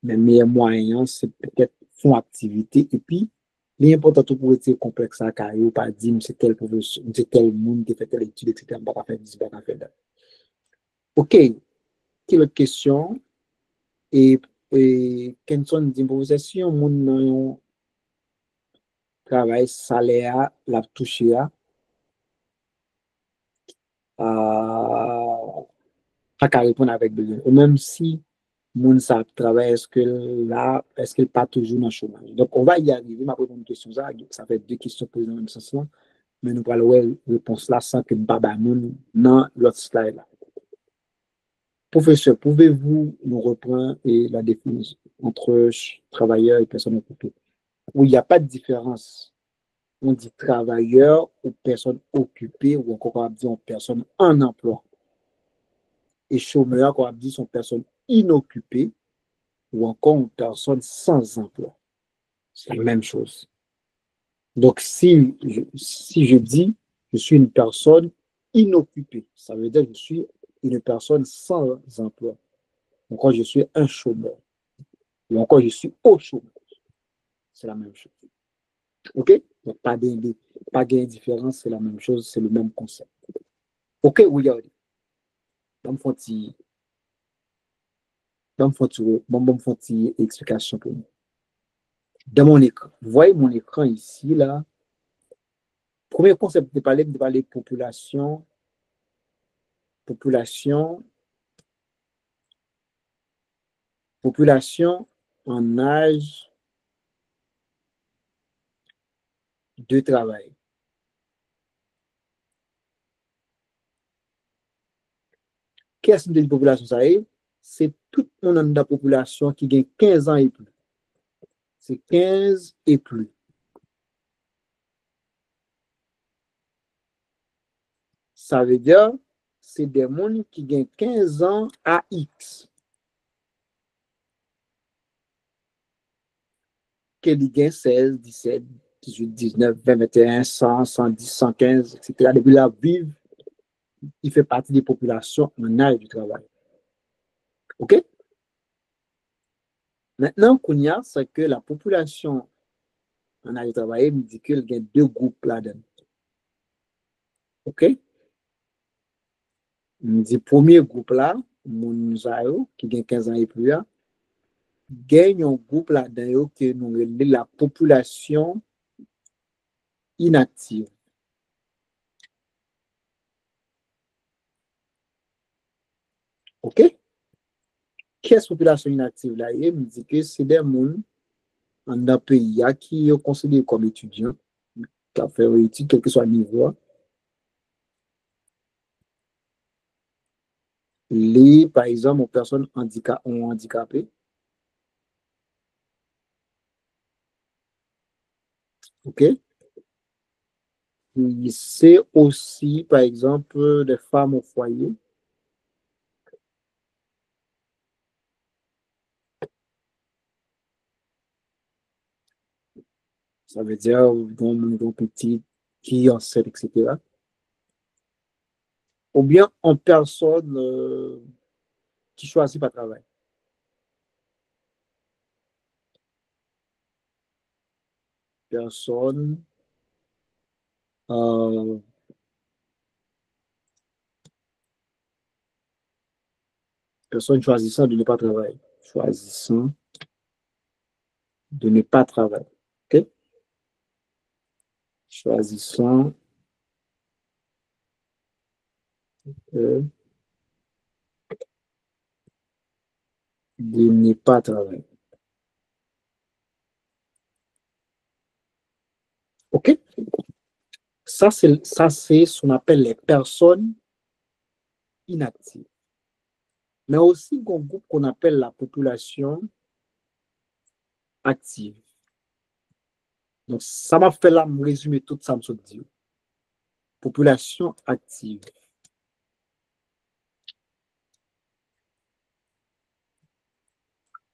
Mais le meilleur moyen, c'est peut-être faire activité et puis l'important pour être complexe à carrière, pas dire c'est tel professeur, c'est tel monde qui fait telle étude, etc. Pas faire 10, pas faire ça. OK, quelle autre question? Et, Kenson dit, si on monde travail salaire, la touche pas qu'à répondre avec besoin. Ou même si moun sa travail, est-ce qu'il pas toujours dans le chômage? Donc, on va y arriver. Ma première question, ça fait deux questions posées dans le même sens là. Mais nous allons voir la réponse là sans que nous ne moun dans l'autre slide là. Professeur, pouvez-vous nous reprendre la définition entre travailleur et personne occupée? Oui, il n'y a pas de différence. On dit travailleur ou personne occupée ou encore on dit personne en emploi. Et chômeur, qu'on dit sont personnes inoccupées ou encore une personne sans emploi. C'est la même chose. Donc, si je dis je suis une personne inoccupée, ça veut dire que je suis une personne sans emploi. Encore, je suis un chômeur. Ou encore, je suis au chômage. C'est la même chose. OK? Donc, pas d'indifférence, c'est la même chose, c'est le même concept. OK, regardez. Bon, explication pour nous. Dans mon écran, vous voyez mon écran ici, là. Premier concept de parler population en âge de travail. Qu'est-ce que la population ça est? C'est tout le monde dans la population qui gagne 15 ans et plus. C'est 15 et plus. Ça veut dire c'est des gens qui gagnent 15 ans à X. Qui gagnent 16, 17, 18, 19, 20, 21, 100, 110, 115, etc. Depuis là, vivre, il fait partie des populations en âge du travail. OK? Maintenant, qu'on y a, c'est que la population en âge de travail me dit qu'il y a deux groupes là-dedans. OK? Me dit premier groupe là, mon qui gagne 15 ans et plus, gagne un groupe là-dedans que nous appelons la population inactive. OK? Qu'est-ce que la population inactive là? Il me dit que c'est des gens en un pays qui sont considérés comme étudiants, qui ont fait une étude, quel que soit le niveau. Par exemple, aux personnes handicapées. OK? C'est aussi, par exemple, des femmes au foyer. Ça veut dire dans petit qui enceinte, etc. Ou bien en personne qui choisit pas travail. Personne euh, personne choisissant de ne pas travailler. Choisissant de ne pas travailler. OK? Choisissant de ne pas travailler. OK? Ça, c'est ce qu'on appelle les personnes inactives. Mais aussi un groupe qu'on appelle la population active. Donc, ça m'a fait là me résumer tout ça, me dit. Population active.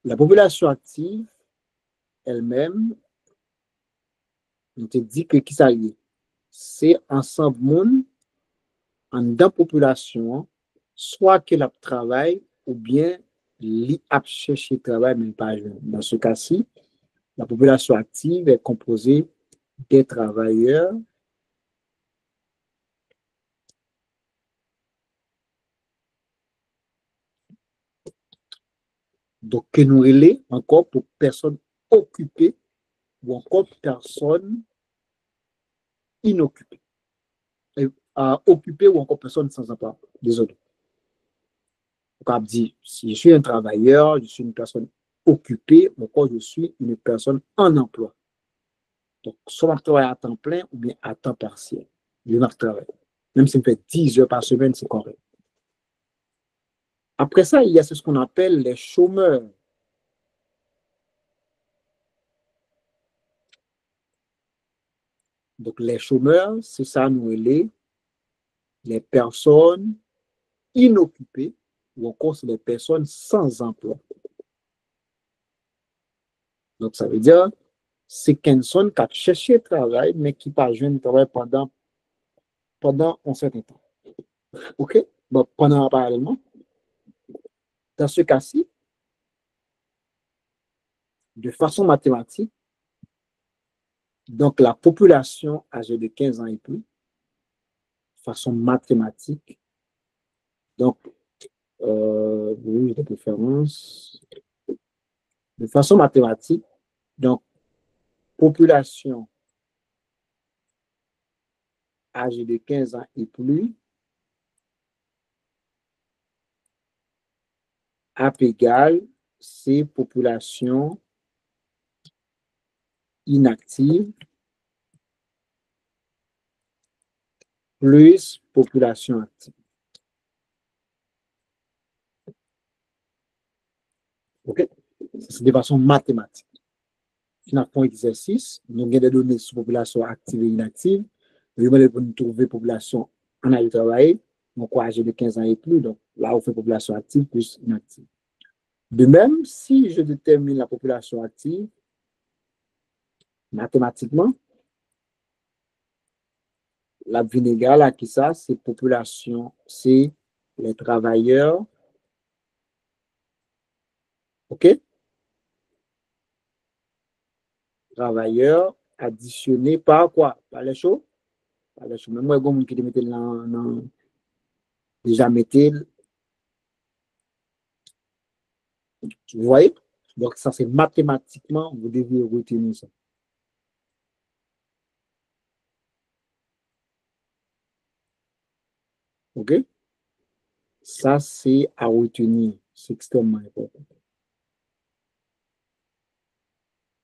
La population active elle-même, on te dit que qui ça y est, c'est ensemble monde en dans population, soit qu'elle a travail ou bien li a cherché travail mais pas jeune. Dans ce cas-ci, la population active est composée des travailleurs donc que nous relais encore pour personnes occupées ou encore personnes inoccupées. Occupées ou encore personnes sans emploi. Désolé. On dit, si je suis un travailleur, je suis une personne occupée, ou encore je suis une personne en emploi. Donc, soit je travaille à temps plein ou bien à temps partiel. Je vais travailler. Même si je fais 10 heures par semaine, c'est correct. Après ça, il y a ce qu'on appelle les chômeurs. Donc, les chômeurs, c'est ça, nous, les personnes inoccupées ou encore c'est les personnes sans emploi. Donc, ça veut dire, c'est quelqu'un qui a cherché travail, mais qui n'a pas joué de travail pendant un certain temps. OK? Bon, pendant parallèlement, dans ce cas-ci, de façon mathématique, donc la population âgée de 15 ans et plus, de façon mathématique, donc, oui, de préférence, de façon mathématique, donc, population âgée de 15 ans et plus, AP égale, c'est population inactive plus population active. OK? C'est de façon mathématique. Si nous avons un exercice, nous avons des données sur la population active et inactive. Nous devons trouver la population en âge de travail, donc âgé de 15 ans et plus. Donc là, on fait population active plus inactive. De même, si je détermine la population active, mathématiquement, la égale à qui ça? C'est population, c'est les travailleurs. OK? Travailleurs additionnés par quoi? Par les chauds? Par les chauds. Même moi, il y a qui mettent déjà metté. Vous voyez? Donc, ça, c'est mathématiquement, vous devez retenir ça. OK? Ça, c'est à retenir. C'est extrêmement important.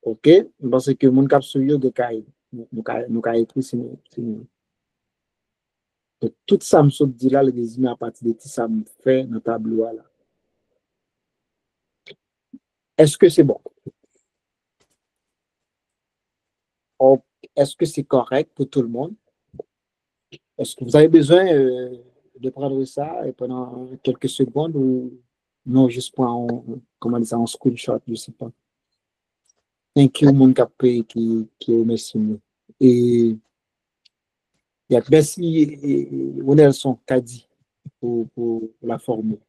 OK? Parce que mon cap sur de caille. Nous avons écrit, c'est donc, tout ça, me dit là, le résumé à partir de tout ça, me fait dans le tableau là. Est-ce que c'est bon? Est-ce que c'est correct pour tout le monde? Est-ce que vous avez besoin de prendre ça pendant quelques secondes ou non, juste pour comment dire ça, en screenshot, je ne sais pas. Thank you, mon capé qui remercie nous. Et merci, Nelson Kadi, pour la formule.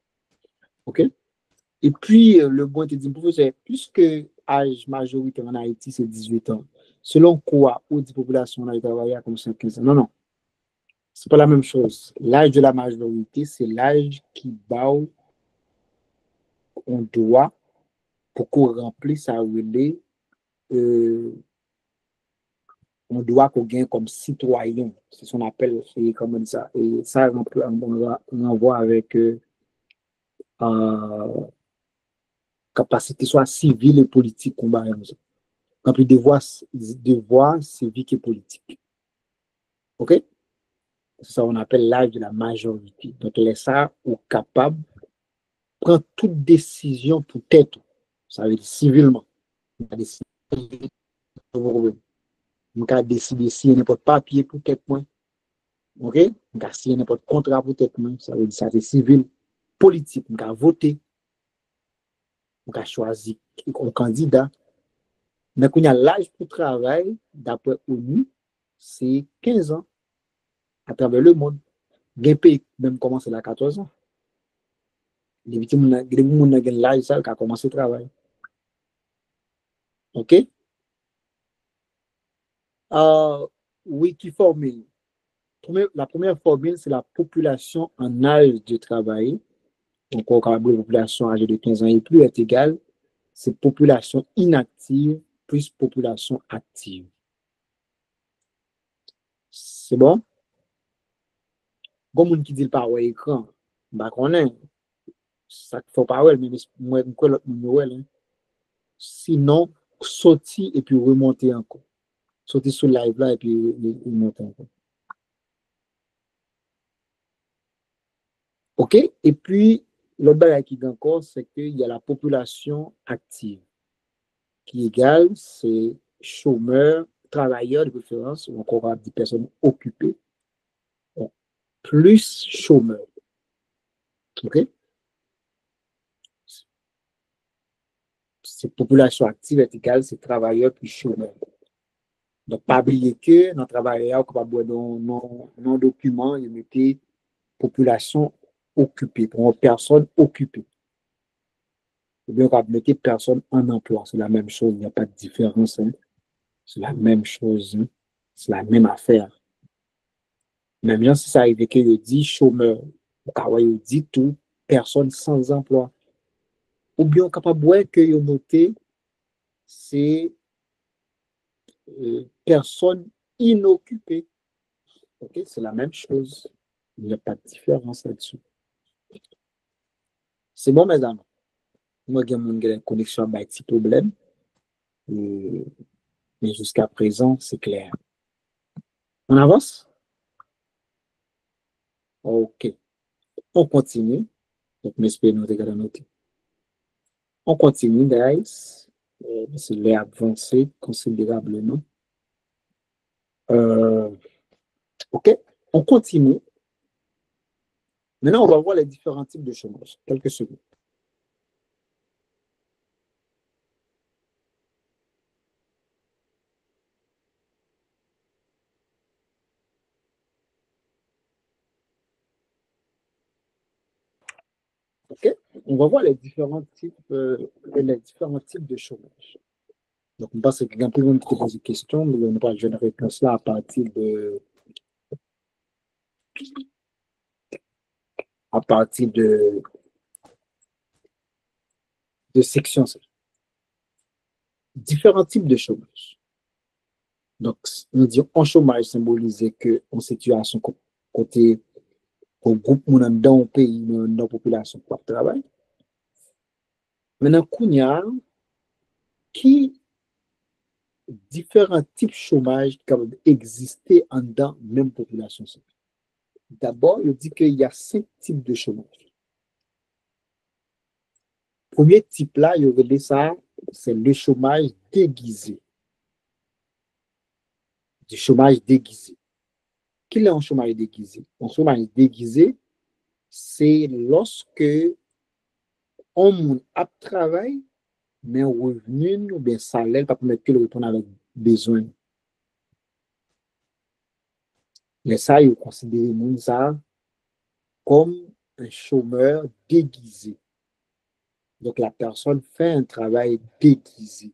OK? Et puis, le bon te dit, professeur, puisque âge majoritaire en Haïti, c'est 18 ans, selon quoi, ou dit population, on a travaillé comme 15 ans? Non, non. C'est pas la même chose. L'âge de la majorité, c'est l'âge qui bat on doit pour qu'on remplisse sa relais, on doit qu'on gagne comme citoyen. C'est ce qu'on appelle, et comment ça. Et ça, on envoie avec capacité soit civile et politique combat. Remplir devoirs civiques et politiques. OK? C'est ça qu'on appelle l'âge de la majorité. Donc, les ça ou capable de prendre toute décision pour tête. Ça veut dire civilement. On peut décider si n'importe papier pour quelqu'un. OK? On peut signer n'importe contrat pour quelqu'un. Ça veut dire ça c'est civil, politique. On peut voter. On peut choisir un candidat. Mais quand il y a l'âge pour travail, d'après ONU, c'est 15 ans à travers le monde. Il y a un pays qui même commencé à 14 ans. Les victimes ont l'âge ça qui a commencé le travail. OK? Oui, qui formule. La première formule, c'est la population en âge de travailler. Donc, on la population âgée de 15 ans et plus est égale, c'est population inactive plus population active. C'est bon? Comme on qui dit le par écran, bah, on est, ça ne faut pas, mais moi, je sinon, sortir et puis remonter encore. Sortir sur live là et puis remonter encore. OK? Et puis, l'autre bagage qui est encore, c'est qu'il y a la population active, qui est égale, c'est chômeurs, travailleurs de préférence, ou encore des personnes occupées, plus chômeurs. OK? Cette population active est égale, c'est travailleurs plus chômeurs. Donc, pas oublier que dans le travailleur, on va voir dans nos documents, il mettait population occupée, pour une personne occupée. Ou bien, on va mettre personne en emploi. C'est la même chose, il n'y a pas de différence. Hein. C'est la même chose. Hein. C'est la même affaire. Même si ça arrive que je dis chômeur, ou dit tout, personne sans emploi. Ou bien, on est capable de voir que vous notez, c'est personne inoccupée. Okay? C'est la même chose. Il n'y a pas de différence là-dessus. C'est bon, mesdames. Moi, j'ai une connexion avec un petit problème. Mais jusqu'à présent, c'est clair. On avance? OK. On continue. Donc, j'espère nous regarder noter. On continue, guys. C'est l'air avancé considérablement. OK. On continue. Maintenant, on va voir les différents types de chômage. Quelques secondes. OK? On va voir les différents types de chômage. Donc, on pense que quelqu'un peut nous poser une question, mais on n'a pas une réponse là à partir de section C. Différents types de chômage. Donc, on dit en chômage symbolisé que en situation côté au groupe dans le pays, dans la population pour le travail. Maintenant, Kounia, qui différents types de chômage qui peuvent exister en dans la même population. D'abord, il dit qu'il y a 5 types de chômage. Premier type là, il y a ça, c'est le chômage déguisé. Du chômage déguisé. Quel est un chômage déguisé? Un chômage déguisé, c'est lorsque on a travail, mais un revenu ou bien salaire pas permettre que le retourne avec besoin. Mais ça, il considère ça comme un chômeur déguisé. Donc, la personne fait un travail déguisé.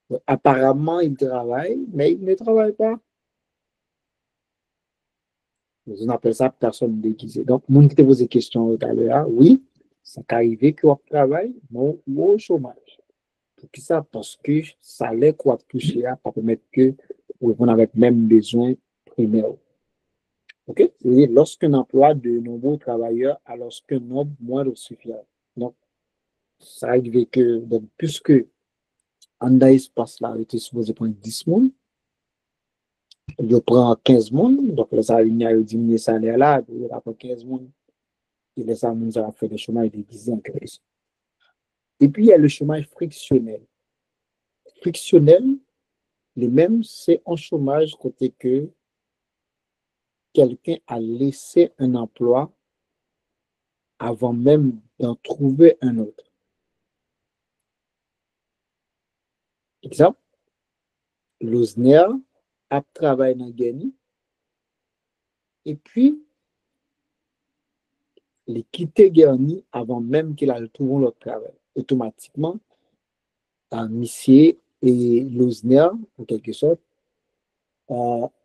Donc, apparemment, il travaille, mais il ne travaille pas. On appelle ça personne déguisée. Donc, moi, qui te pose des questions tout à l'heure, oui, ça peut arriver qu'on travaille, mais au chômage. Pour qui ça? Parce que ça allait quoi toucher à pas permettre que on avec même besoin primaire. OK? C'est lorsqu'un emploi de nombreux travailleurs alors qu'un nombre moindre suffit. Donc, ça arrive que, donc, puisque en dans l'espace là, il était supposé prendre 10 personnes, je prends 15 personnes, donc là, ça a diminué le salaire là, il prend 15 personnes, et là, ça nous a fait le chômage déguisé en quelque sorte. Et puis, il y a le chômage frictionnel. Frictionnel, les mêmes, c'est un chômage côté que quelqu'un a laissé un emploi avant même d'en trouver un autre. Exemple, Lozner a travaillé dans Gagny et puis il a quitté Gagny avant même qu'il ait trouvé l'autre travail. Automatiquement, Missier et Lozner, en quelque sorte,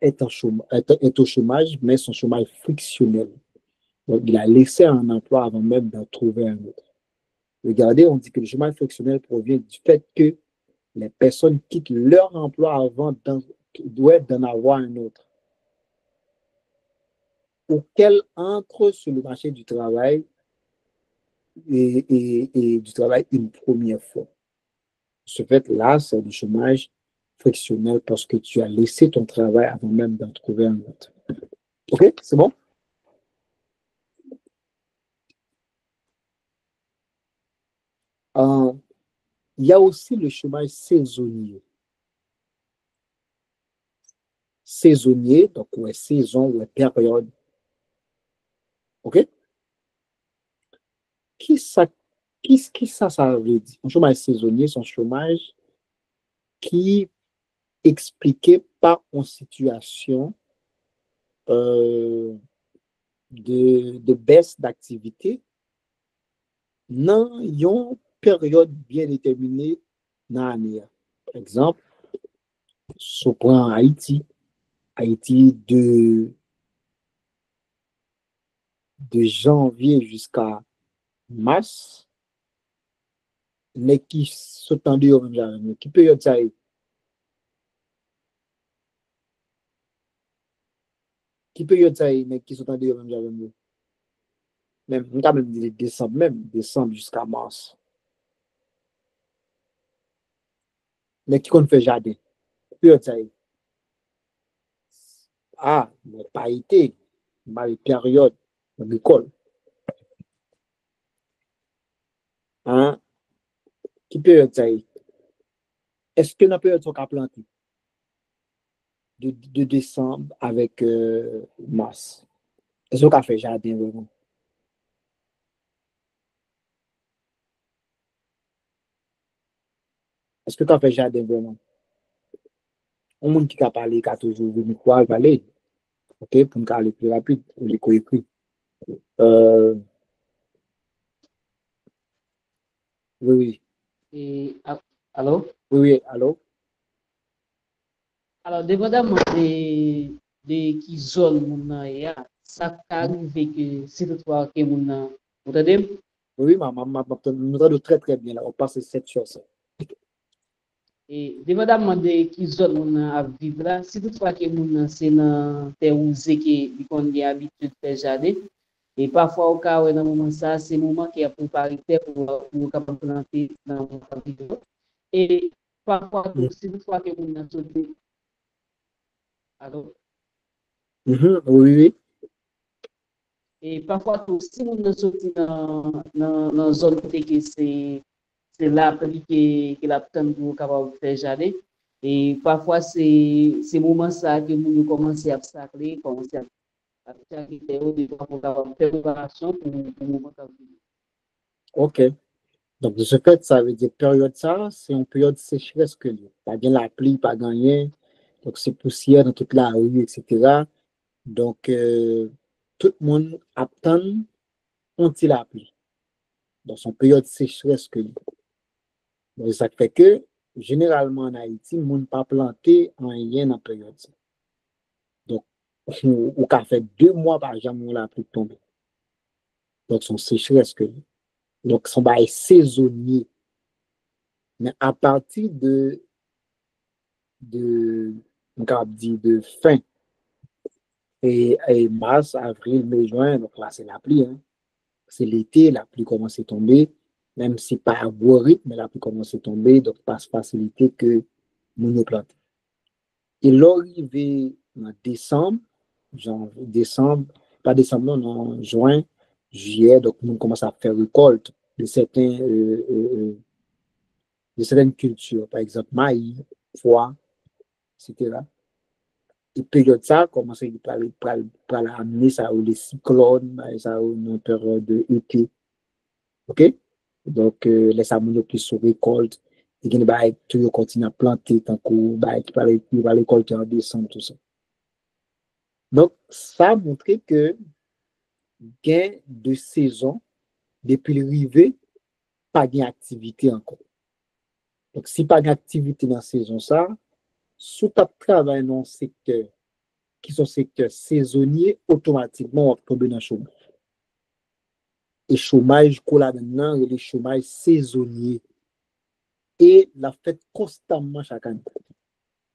est au chômage, mais son chômage frictionnel. Donc, il a laissé un emploi avant même d'en trouver un autre. Regardez, on dit que le chômage frictionnel provient du fait que les personnes quittent leur emploi avant d'en avoir un autre, auquel entre sur le marché du travail et du travail une première fois. Ce fait-là, c'est du chômage frictionnel parce que tu as laissé ton travail avant même d'en trouver un autre. OK, c'est bon? Il y a aussi le chômage saisonnier. Saisonnier, donc ouais, saison, ouais, période. OK? Qui ça, ça veut dire? Un chômage saisonnier, c'est un chômage qui est expliqué par une situation euh, de baisse d'activité dans une période bien déterminée dans l'année. Par exemple, si on prend Haïti de janvier jusqu'à mars, mais qui s'attendait au même genre, qui période ça est? Qui période ça est, mais qui s'attendait au même genre? Même, on a même dit décembre, même décembre jusqu'à mars. Mais qui compte faire jardin? Période ça est? Ah, mais pas été, mais période agricole. Hein? Qui période ça est? Est-ce que dans la période, on a planté de décembre avec mars? Est-ce qu'on a fait jardin vraiment? Est-ce que tu as fait jardin vraiment? On monde qui a parlé, qui a toujours vu quoi parler, ok, pour nous aller plus rapide, pour les coécrits. Euh, oui, oui, Et, alors, oui, oui, allô? alors, dépendamment de qui zone moun nan e a, ça peut arriver que si toutefois que moun nan, vous entendez? Oui, oui, nous entendons très, très bien là. On passe 7 sur 7. Et dépendamment de qui zone moun nan a vivre là, si toutefois que moun nan c'est dans terre où c'est que il qu'on a habitude de faire jardin, et parfois au cas où dans moment ça, c'est moment qui a préparé terre pour capable planter dans mon vivre. Et parfois si toutefois que moun nan sauté, alors, Oui, oui. et parfois si moun nan sorti dans zone côté que c'est là que la tente pour capable faire jardin et parfois c'est moment ça que moun commence à sacrer commence à faire de pour capable faire préparation pour moment ça. OK. Donc, de ce fait, ça veut dire période ça, c'est une période de sécheresse que lui. Pas bien la pluie, pas gagné. Donc, c'est poussière dans toute la rue, etc. Donc, tout le monde attend quand il a pluie. Dans son période de sécheresse que lui. Donc, ça fait que, généralement en Haïti, le monde pas planté en rien dans la période. Donc, ou qu'a fait 2 mois par exemple, où la pluie tombe. Donc, son sécheresse que lui. Donc, son bail saisonnier. Mais à partir de, on dit de fin et mars, avril, mai, juin, donc là, c'est la pluie. Hein. C'est l'été, la pluie commence à tomber, même si pas à beau rythme, mais la pluie commence à tomber, donc pas facilité que nous plante. Et l'arrivée en décembre, genre décembre, pas décembre, non, juin, juillet, donc nous commençons à faire récolte de certaines cultures, par exemple maïs, foie, etc. Et période ça, commence à amener ça ou les cyclones, ça ou une période d'été. OK? Donc, les samouraïs qui se récoltent, et qui va toujours continuer à planter tant qu'on va récolter en décembre, tout ça. Donc, ça a montré que gain de saison, depuis l'arrivée, pas d'activité encore. Donc, si pas d'activité dans la saison, ça, sous ta travail dans un secteur qui sont secteurs saisonniers, automatiquement, on va tomber dans le chômage. Et chômage, qu'on a maintenant, il y a des chômages saisonniers. Et la fait constamment chaque année.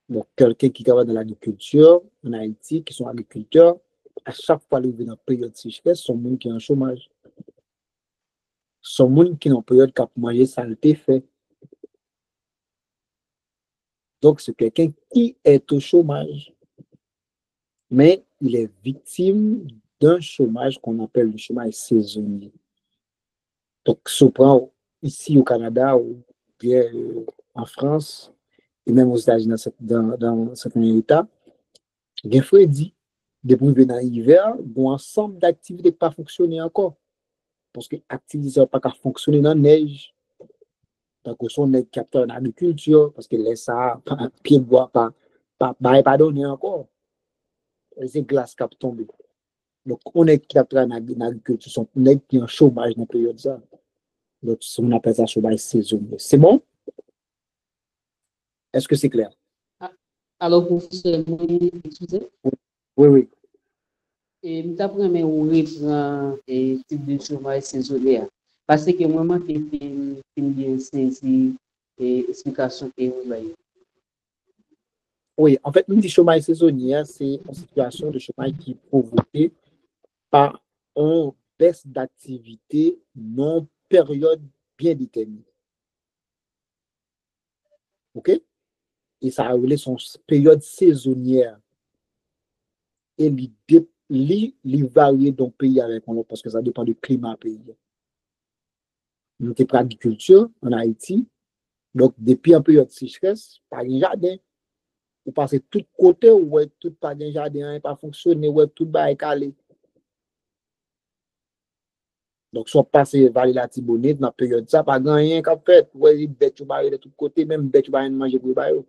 Donc, quelqu'un qui travaille dans l'agriculture en Haïti, qui sont agriculteurs, à chaque fois qu'ils viennent dans la période de sécheresse, sont gens qui ont un chômage. Sont gens qui ont une période qui a mangé saleté fait. Donc, c'est quelqu'un qui est au chômage. Mais il est victime d'un chômage qu'on appelle le chômage saisonnier. Donc, si on prend ici au Canada ou bien en France, et même aux États-Unis dans certains États, il y a Freddy, depuis dans l'hiver, un ensemble d'activités qui pas fonctionner encore. Parce que l'activité n'a pas fonctionner dans la neige. Donc, on est capteur d'agriculture, parce que les ça, pied de bois, pas donné encore. C'est glace qui tombé. Donc, on est capteur d'agriculture, on est qui en chômage dans la période ça. Donc, on appelle ça chômage saisonnier. C'est bon? Est-ce que c'est clair? Alors, professeur, excusez. Oui, oui. Et d'après mes reprend et type de chômage saisonnier. Parce que moi, je bien saisi et explication que vous avez. Oui, en fait, le chômage saisonnier, c'est une situation de chômage qui est provoquée par une baisse d'activité non période bien déterminée. OK? Et ça a relé son période saisonnière. Et il varie d'un pays avec un autre parce que ça dépend du climat pays. Nous sommes pour l'agriculture en Haïti. Donc, depuis une période de sécheresse, pas de jardin. Vous passez tout côté, ouais, tout pas de jardin, pas fonctionné, ouais, tout va calé. Donc, soit passer Vallée la Tibonite dans la période ça, pas rien qu'à fait. Ouais, bête tu vas de tout côté, même bête tu vas manger pour le.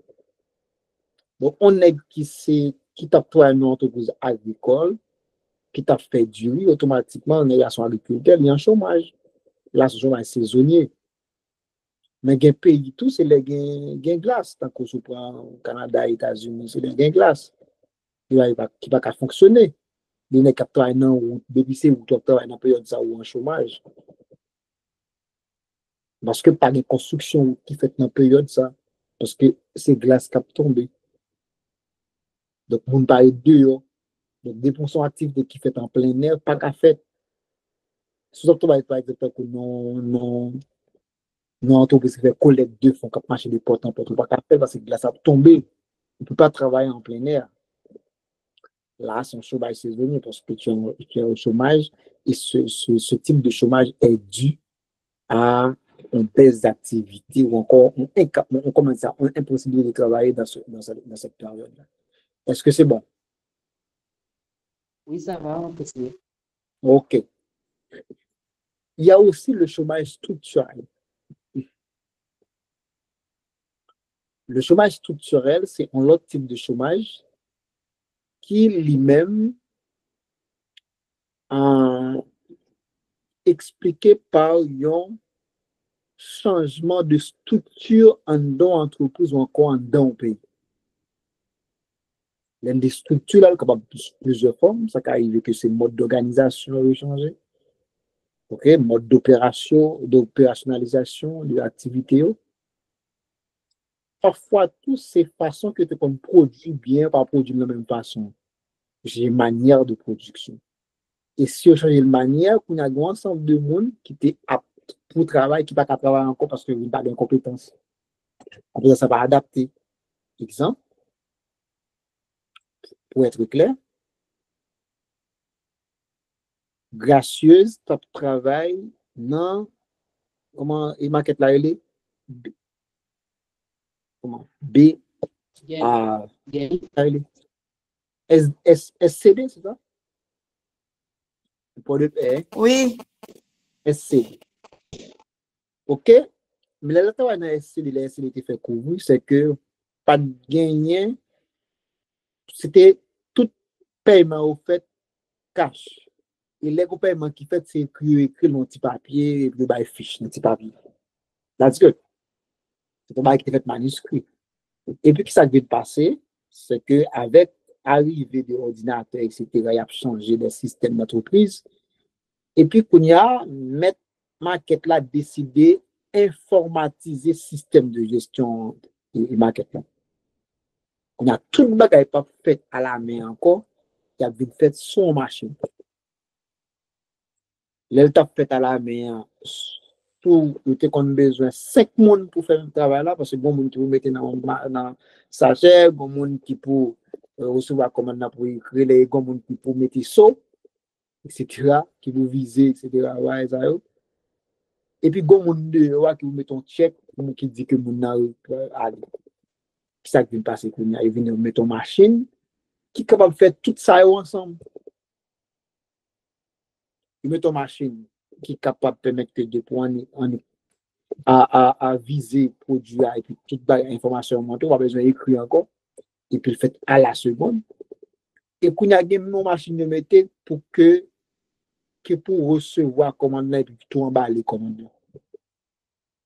Donc, on est qui t'a pris une entreprise agricole, qui t'a fait du riz, automatiquement, on est à son agriculteur, il y a un chômage. Là, ce chômage saisonnier. Mais il pays tout, c'est les gains glace. Tant qu'on se prend au Canada, États-Unis, c'est les gains glace qui va pas fonctionner. Il y a qui travaillent dans ou depuis c'est ou travaillent dans période ça ou en chômage. Parce que pas de construction qui fait dans période ça. Parce que c'est glace qui a tombé. Donc, on parle dehors. Donc, des fonctions activités qui fait en plein air, pas qu'à faire. Si on travaille par exemple, non, entreprise qui fait collecte de fonds, qui marche de porte en porte, pas qu'à faire parce que la glace a tombé. On ne peut pas travailler en plein air. Là, c'est un chômage saisonnier parce que tu es au chômage et ce type de chômage est dû à une baisse d'activité ou encore une impossibilité de travailler dans cette période-là. Est-ce que c'est bon? Oui, ça va, on peut essayer. OK. Il y a aussi le chômage structurel. Le chômage structurel, c'est un autre type de chômage qui lui-même est expliqué par un changement de structure en dans l'entreprise ou encore en dans le pays. L'une des structures là, capable plusieurs formes, ça peut arriver que c'est mode d'organisation changé, ok, mode d'opérationnalisation de l'activité. Parfois, toutes ces façons que tu produis bien, pas produire de la même façon. J'ai une manière de production. Et si on change de manière, on a un ensemble de monde qui est apte pour travailler, qui ne peut pas travailler encore parce qu'il n'a pas de compétences. Après, ça va adapter. Exemple, pour être clair, gracieuse, top travail, non, comment, il maquette là, elle est, comment, B, à Gen, SCD, c'est ça? Pour le Oui, SCD. OK? Mais là, travail dans SCD, les SCD qui fait couvrir, c'est que pas de gagné, c'était tout paiement au fait cash. Et les paiements qui fait, c'est écrit dans un petit papier, et puis bah, fiche dans un petit papier. That's good. C'est un bail qui est fait manuscrit. Et puis, ce qui s'est passé, c'est qu'avec l'arrivée des ordinateurs, etc., il a changé les systèmes d'entreprise. Et puis, qu'on y a, mettre maquette là, décidé informatiser le système de gestion et maquette là. On a tout le bagage pas fait à la main encore, qui a été fait sur machine. L'état fait à la main, tout, il était qu'on a besoin de 5 personnes pour faire le travail là, parce que bon monde qui vous mettez dans sachet, bon monde qui pour recevoir commande pour écrire, les bon monde qui pour mettre saut, etc., qui vous visez, etc., ouais, ça, et puis bon monde qui vous met un check, qui dit que mon a allé. Ça qui vient passer, il vient mettre une machine qui est capable de faire tout ça ensemble. Il met une machine qui est capable de permettre de prendre à viser produit et puis toute information montée, on a besoin d'écrire encore, et puis le fait à la seconde. Et qu'on a une machine de mettre pour pour recevoir commande et puis tout emballer commande.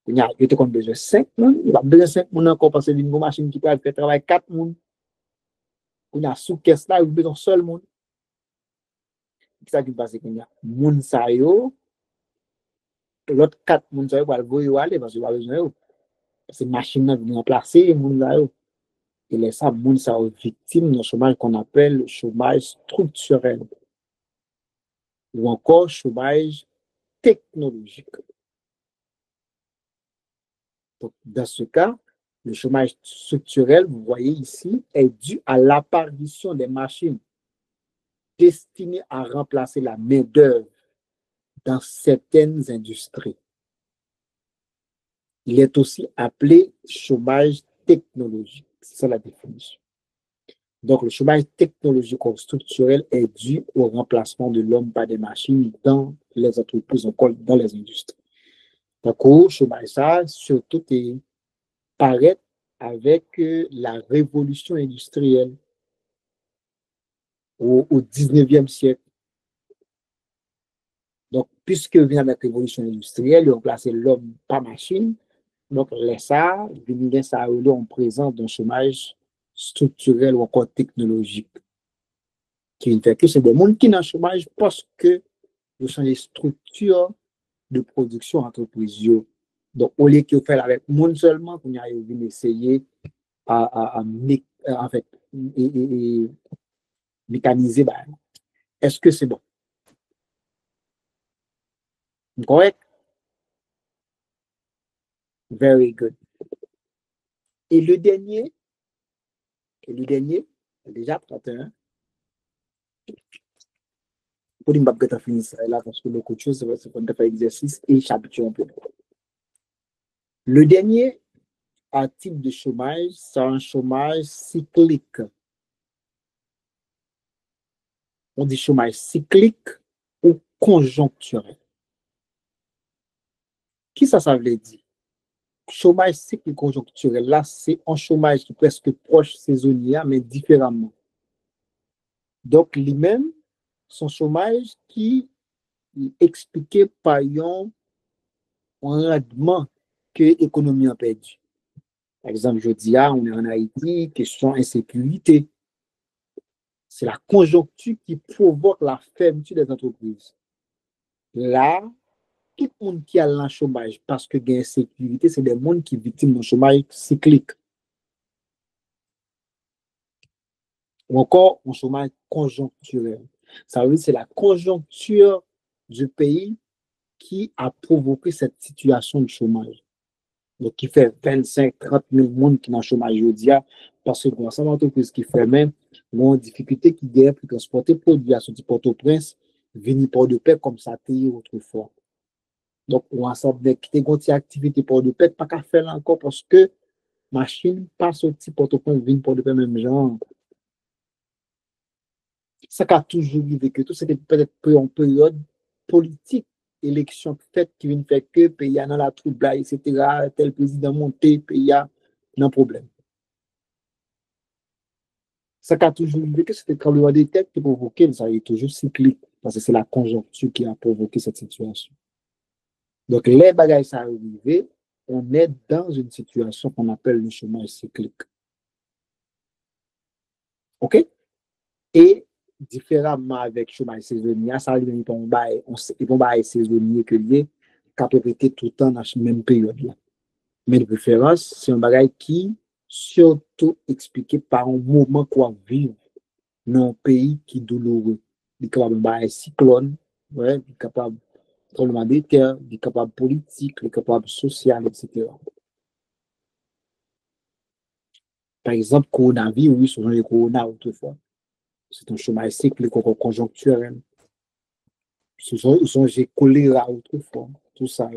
Il y a besoin de 5 personnes, il y a besoin de 5 personnes encore parce que c'est une machine qui peut faire travail 4 personnes. On a sous caisse là, il y a besoin de seul monde. C'est ça qui passe qu'il y a moun sa yo, l'autre 4 moun sa yo va le aller parce qu'il va besoin yo. Parce que machine là vient remplacer moun sa yo. Et les ça moun sa yo victime d'un chômage qu'on appelle le chômage structurel ou encore chômage technologique. Donc, dans ce cas, le chômage structurel, vous voyez ici, est dû à l'apparition des machines destinées à remplacer la main-d'œuvre dans certaines industries. Il est aussi appelé chômage technologique. C'est ça la définition. Donc, le chômage technologique ou structurel est dû au remplacement de l'homme par des machines dans les entreprises, encore dans les industries. Donc, le chômage, ça, surtout, paraît avec la révolution industrielle au 19e siècle. Donc, puisque vient la révolution industrielle, ils ont placé l'homme par machine. Donc, ça, on présente d'un chômage structurel ou encore technologique. Qui fait que c'est des gens qui sont dans le chômage parce que ce sont les structures de production entreprise. Donc, au lieu de faire avec monde seulement, on a essayé en fait, mécaniser. Ben, est-ce que c'est bon? Correct? Very good. Et le dernier, déjà 31, pour dire que tu as fini ça là, parce que beaucoup de choses, c'est qu'on fait exercice et s'habituer un peu. Le dernier type de chômage, c'est un chômage cyclique. On dit chômage cyclique ou conjoncturel. Qui ça veut dire? Chômage cyclique conjoncturel, là, c'est un chômage qui est presque proche saisonnier, mais différemment. Donc, lui-même, son chômage qui est expliqué par un rendement que l'économie a perdu. Par exemple, je dis, on est en Haïti, question insécurité. C'est la conjoncture qui provoque la fermeture des entreprises. Là, tout le monde qui a le chômage parce que il y a insécurité, c'est des gens qui sont victimes d'un chômage cyclique. Ou encore un chômage conjoncturel. Ça veut dire que c'est la conjoncture du pays qui a provoqué cette situation de chômage. Donc, qui fait 25-30 000 personnes qui sont en chômage aujourd'hui, parce que l'ensemble d'entreprises qui fait même, ont une difficulté qui gagne pour transporter produits à ce type Port-au-Prince, venir Port-de-Paix comme ça était autrefois. Donc, on ensemble qui ont une activité Port-de-Paix, pas qu'à faire là encore parce que machine pas sorti Port-au-Prince, vin Port-au-Prince même genre. Ça a toujours arrivé que tout c'était peut-être en période politique, élection faite qui vient faire que pays a dans la trouble là, etc. Tel président monté, pays a un problème. Ça a toujours arrivé que c'était quand le des têtes qui provoquait, ça est toujours cyclique, parce que c'est la conjoncture qui a provoqué cette situation. Donc, les bagages ça arrivé, on est dans une situation qu'on appelle le chômage cyclique. OK? Et différemment avec chômage saisonnier, ça arrive pour un bail saisonnier que lié, qui peut être tout le temps dans la même période là. Mais de préférence, c'est un bagage qui surtout expliqué par un moment qu'on vit dans un pays qui est douloureux. Il est capable de cyclone, ouais, il est capable de tremblement de terre, il est capable politique, il est capable social, etc. Par exemple, coronavirus, on a le corona autrefois. C'est un chômage cyclique conjoncturel. Ils ont choléra autrefois. Tout ça,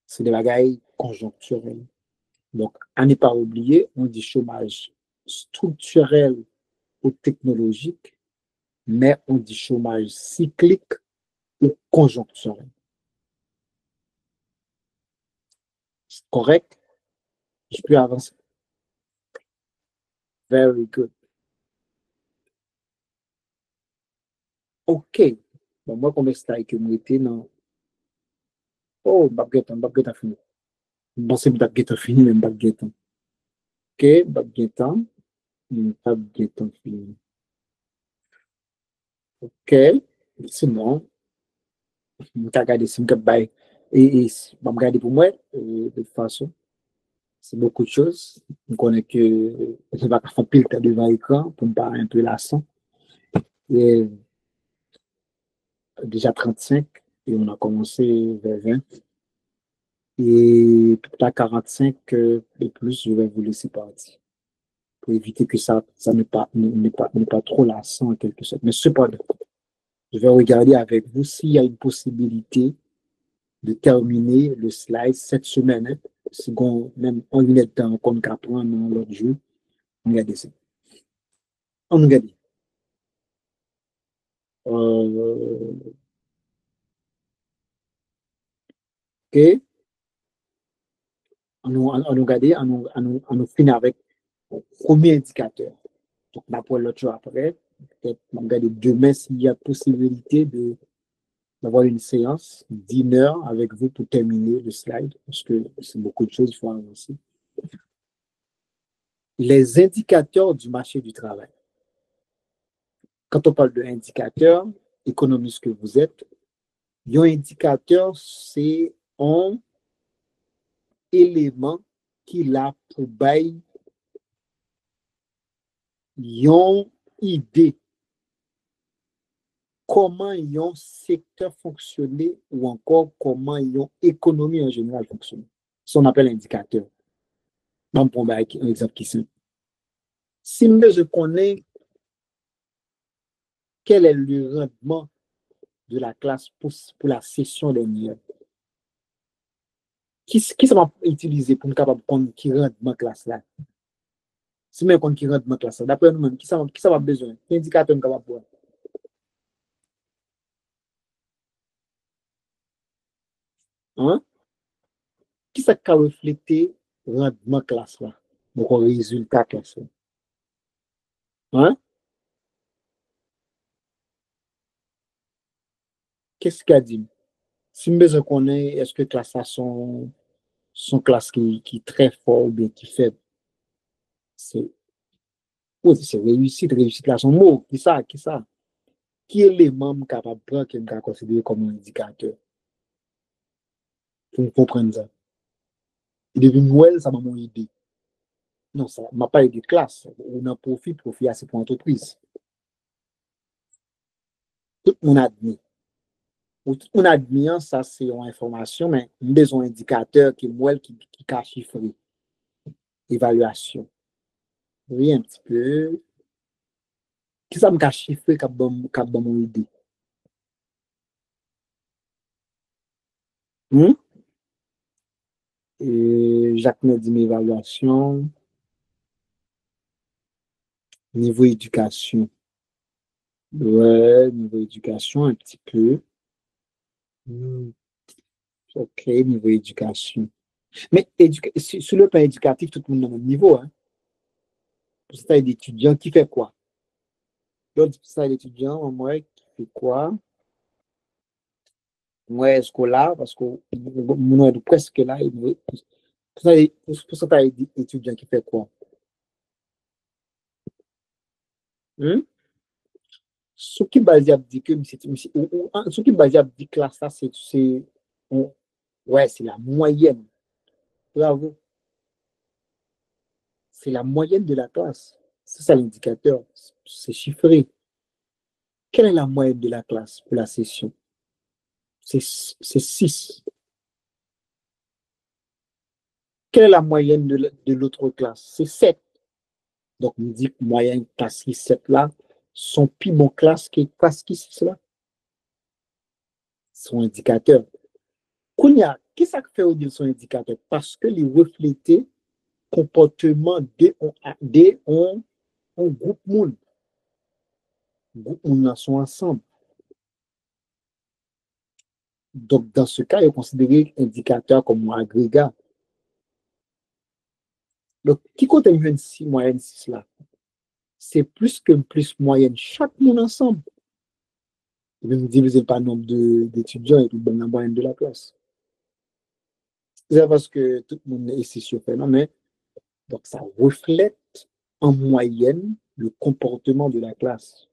c'est des bagailles conjoncturels. Donc, à ne pas oublier, on dit chômage structurel ou technologique, mais on dit chômage cyclique ou conjoncturel. C'est correct? Je peux avancer. Very good. OK. Bon, moi, comme ça, que moi, j'étais dans. Oh, je fini. Bon, c'est fini, mais je OK, je fini. OK. Sinon, je vais regarder si je vais regarder pour moi, de toute façon. C'est beaucoup de choses. On connaît que je vais faire pile devant l'écran pour me parler un peu lassant. Et déjà 35 et on a commencé vers 20. Et tout à 45 et plus, je vais vous laisser partir pour éviter que ça n'est pas trop lassant en quelque sorte. Mais cependant, je vais regarder avec vous s'il y a une possibilité de terminer le slide cette semaine. Hein, si on, même en une temps qu'on apprend dans l'autre jour, on regarde ça. On regarde. OK. On regarde, on finit avec le premier indicateur. Donc, d'après l'autre jour après, peut-être on regarde demain s'il y a possibilité d'avoir une séance d'une heure avec vous pour terminer le slide, parce que c'est beaucoup de choses, il faut avancer. Les indicateurs du marché du travail. Quand on parle d'indicateurs, économiste que vous êtes, un indicateur, c'est un élément qui a pour bailler une idée comment un secteur fonctionne ou encore comment une économie en général fonctionne. Ça, on appelle indicateur. On prend un exemple qui est si je connais quel est le rendement de la classe pour la session dernière, qui ça va utiliser pour nous capable de connaître qui rendement classe là? Si même qu'on qui rendement classe là, d'après nous-mêmes, qui ça va besoin? Indicateur nous capable pour. Hein? Qui ça va refléter rendement classe là? Donc, un résultat classe là. Hein? Qu'est-ce qu'il a dit? Si je connais, est-ce que classe là sont classes qui est très fort ou bien qui faible? C'est réussite là, son mot, qui ça? Qui est l'élément capable de prendre qui est considéré comme un indicateur? Pour comprendre ça. Il devient Noël, ça m'a mon idée. Non, ça m'a pas aidé de classe. On en profit assez pour l'entreprise. Tout le monde admet. Tout le monde admet, ça c'est une information, mais nous avons un indicateur qui est moi qui a chiffré. Évaluation. Oui, un petit peu. Qui ça m'a chiffré qui a bon mon idée? Et Jacques me dit évaluation, niveau éducation. Ouais, niveau éducation, un petit peu. Ok, niveau éducation. Mais sur le plan éducatif, tout le monde est au même niveau. Hein. Pour ça, d'étudiants qui fait quoi? L'autre, ça, d'étudiants, moi, qui fait quoi? Moi, scolaire, parce que mon est presque là. Pour ça, d'étudiants qui fait quoi? Hmm? Ce qui est basé à dire que, ce qui est basé à dire que là, ça, ouais, c'est la moyenne. Bravo. C'est la moyenne de la classe. C'est ça l'indicateur. C'est chiffré. Quelle est la moyenne de la classe pour la session? C'est 6. Quelle est la moyenne de l'autre classe? C'est 7. Donc, on dit que moyenne classe 6, 7 là, sont plus bon classe que classe 6 là. Son indicateur. Kounia, qu'est-ce que ça fait au dire son indicateur? Parce que les refléter comportement un groupe monde. Groupe monde sont ensemble. Donc, dans ce cas, il est considéré indicateur comme un agrégat. Donc, qui compte une moyenne 6 là? C'est plus que plus moyenne. Chaque monde ensemble. Et puis, vous divisez par nombre d'étudiants et puis la moyenne de la classe. C'est parce que tout le monde est ici sur phénomène. Donc, ça reflète en moyenne le comportement de la classe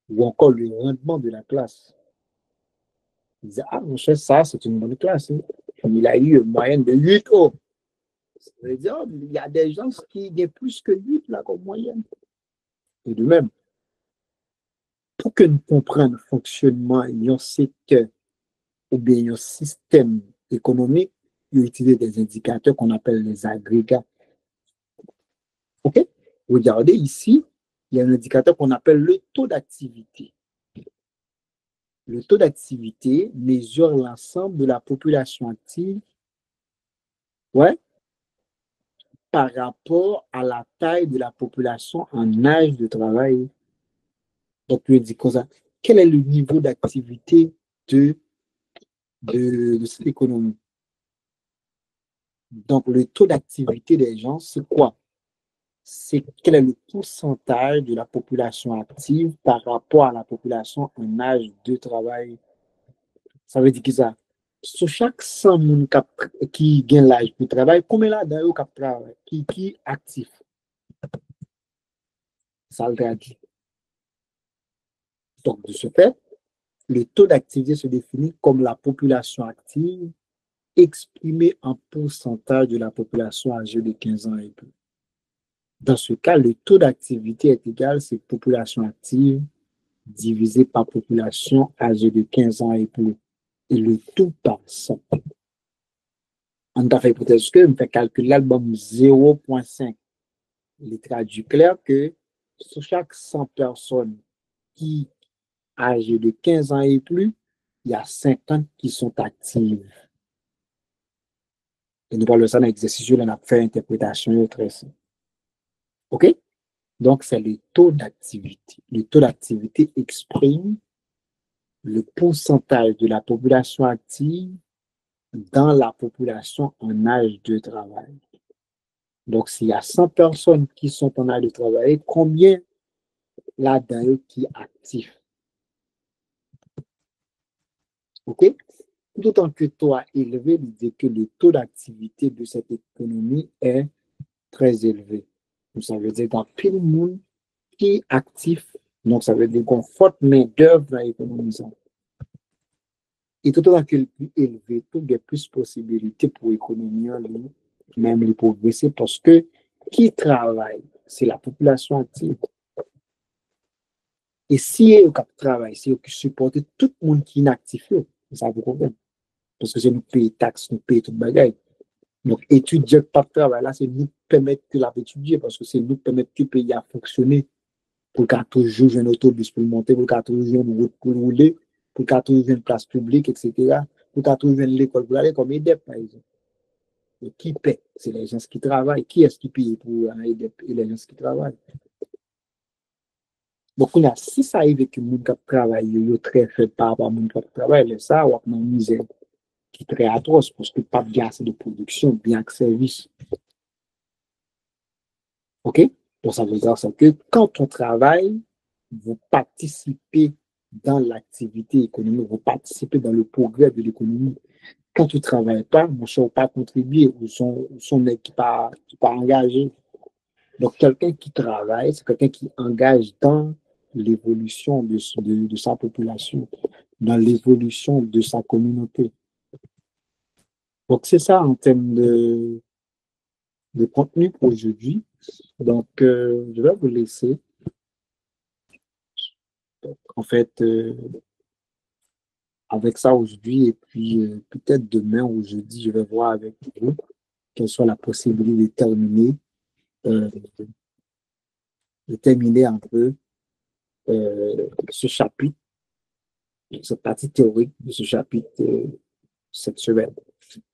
ou encore le rendement de la classe. Ils disent, ah, mon cher, ça, c'est une bonne classe. Hein. Il a eu une moyenne de 8 Oh. Ça veut dire, oh, il y a des gens qui ont plus que 8 là comme moyenne. Et de même, pour que nous comprenions le fonctionnement d'un secteur ou bien un système économique, il utilise des indicateurs qu'on appelle les agrégats. OK? Regardez ici, il y a un indicateur qu'on appelle le taux d'activité. Le taux d'activité mesure l'ensemble de la population active, ouais, par rapport à la taille de la population en âge de travail. Donc, je dis comme ça, quel est le niveau d'activité de cette économie? Donc, le taux d'activité des gens, c'est quoi? C'est quel est le pourcentage de la population active par rapport à la population en âge de travail. Ça veut dire que ça, sur chaque 100 personnes qui gagne l'âge pour travail, combien là-dedans qui travaille, qui est actif? Ça le traduit. Donc, de ce fait, le taux d'activité se définit comme la population active exprimée en pourcentage de la population âgée de 15 ans et plus. Dans ce cas, le taux d'activité est égal à cette population active divisé par population âgée de 15 ans et plus. Et le tout par 100. On a fait hypothèse que on fait calculer l'album 0,5. Il traduit clair que sur chaque 100 personnes qui âgées de 15 ans et plus, il y a 50 qui sont actives. Et nous parlons de ça dans l'exercice, on a fait interprétation très simple. OK? Donc, c'est le taux d'activité. Le taux d'activité exprime le pourcentage de la population active dans la population en âge de travail. Donc, s'il y a 100 personnes qui sont en âge de travail, combien là-dedans qui est actif? OK? Tout autant que taux élevé, il dit que le taux d'activité de cette économie est très élevé. Donc, ça veut dire dans tout le monde qui est actif. Donc, ça veut dire qu'on forte main-d'œuvre dans l'économie. Et tout autant que le plus élevé, tout il y a plus de possibilités pour l'économie, même les progresser, parce que qui travaille, c'est la population active. Et si vous travaillez, si vous supportez tout le monde qui est inactif, ça vous convient. Parce que c'est nous payer taxes, nous payer tout le bagage. Donc, étudier pas de travail, là, c'est nous permettre que la étudier, parce que c'est nous permettre que le pays a fonctionné pour qu'il y ait toujours un autobus pour monter, pour qu'il y ait toujours une route pour rouler, pour qu'il y ait toujours une place publique, etc. Pour qu'il y ait toujours l'école pour aller comme EDEP, par exemple. Et qui paie? C'est les gens qui travaillent. Qui est-ce qui paye pour aider les gens qui travaillent? Donc, si ça arrive que les gens qui travaillent, ils très fait par rapport à les gens qui travaillent, ça, on a une misère qui est très atroce parce que pas de assez de production, bien que service. OK? Donc, ça veut dire que quand on travaille, vous participez dans l'activité économique, vous participez dans le progrès de l'économie. Quand tu ne travailles pas, mon cher, pas contribuer, ou son mec qui pas engagé. Donc, quelqu'un qui travaille, c'est quelqu'un qui engage dans l'évolution de sa population, dans l'évolution de sa communauté. Donc, c'est ça en termes de contenu pour aujourd'hui. Donc, je vais vous laisser. Donc, en fait, avec ça aujourd'hui, et puis peut-être demain ou jeudi, je vais voir avec vous quelle soit la possibilité euh, de terminer un peu ce chapitre, cette partie théorique de ce chapitre cette semaine.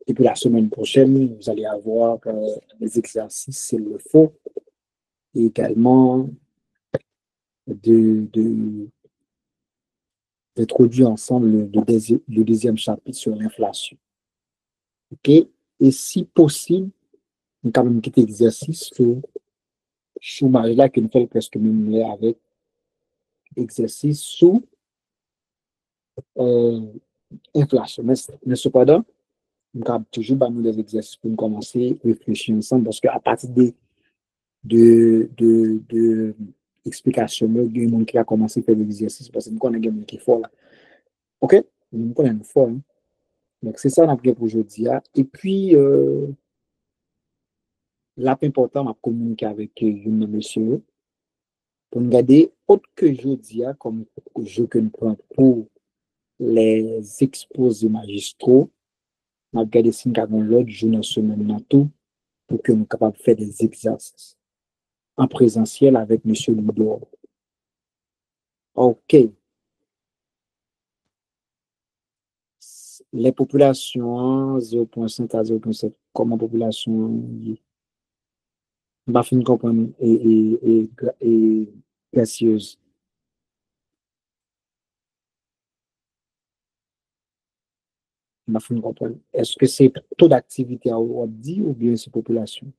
Et puis la semaine prochaine, vous allez avoir des exercices s'il le faut, et également d'introduire ensemble le deuxième chapitre sur l'inflation. OK? Et si possible, nous avons un petit exercice sur le chômage là que nous faisons presque même avec exercice sur inflation. Mais cependant, nous avons toujours des exercices pour nous commencer à réfléchir ensemble parce qu'à partir de explications, il y a des gens qui a commencé à faire des exercices parce que nous connaissons des gens qui font là. OK? Nous connaissons fort. Hein? Donc, c'est ça qu'on a pour aujourd'hui. Et puis, là, important, m'a communiqué avec une monsieur pour nous garder autre que jeudi comme jeu que nous prenons pour les exposés magistraux. On a regardé si nous avons l'autre jour dans la semaine pour que nous soyons capables de faire des exercices en présentiel avec M. Ludor. OK. Les populations 0,5 à 0,7, comment population va finir comprendre et gracieuse. Va finir comprendre. Est-ce que c'est taux d'activité à dit ou bien c'est population?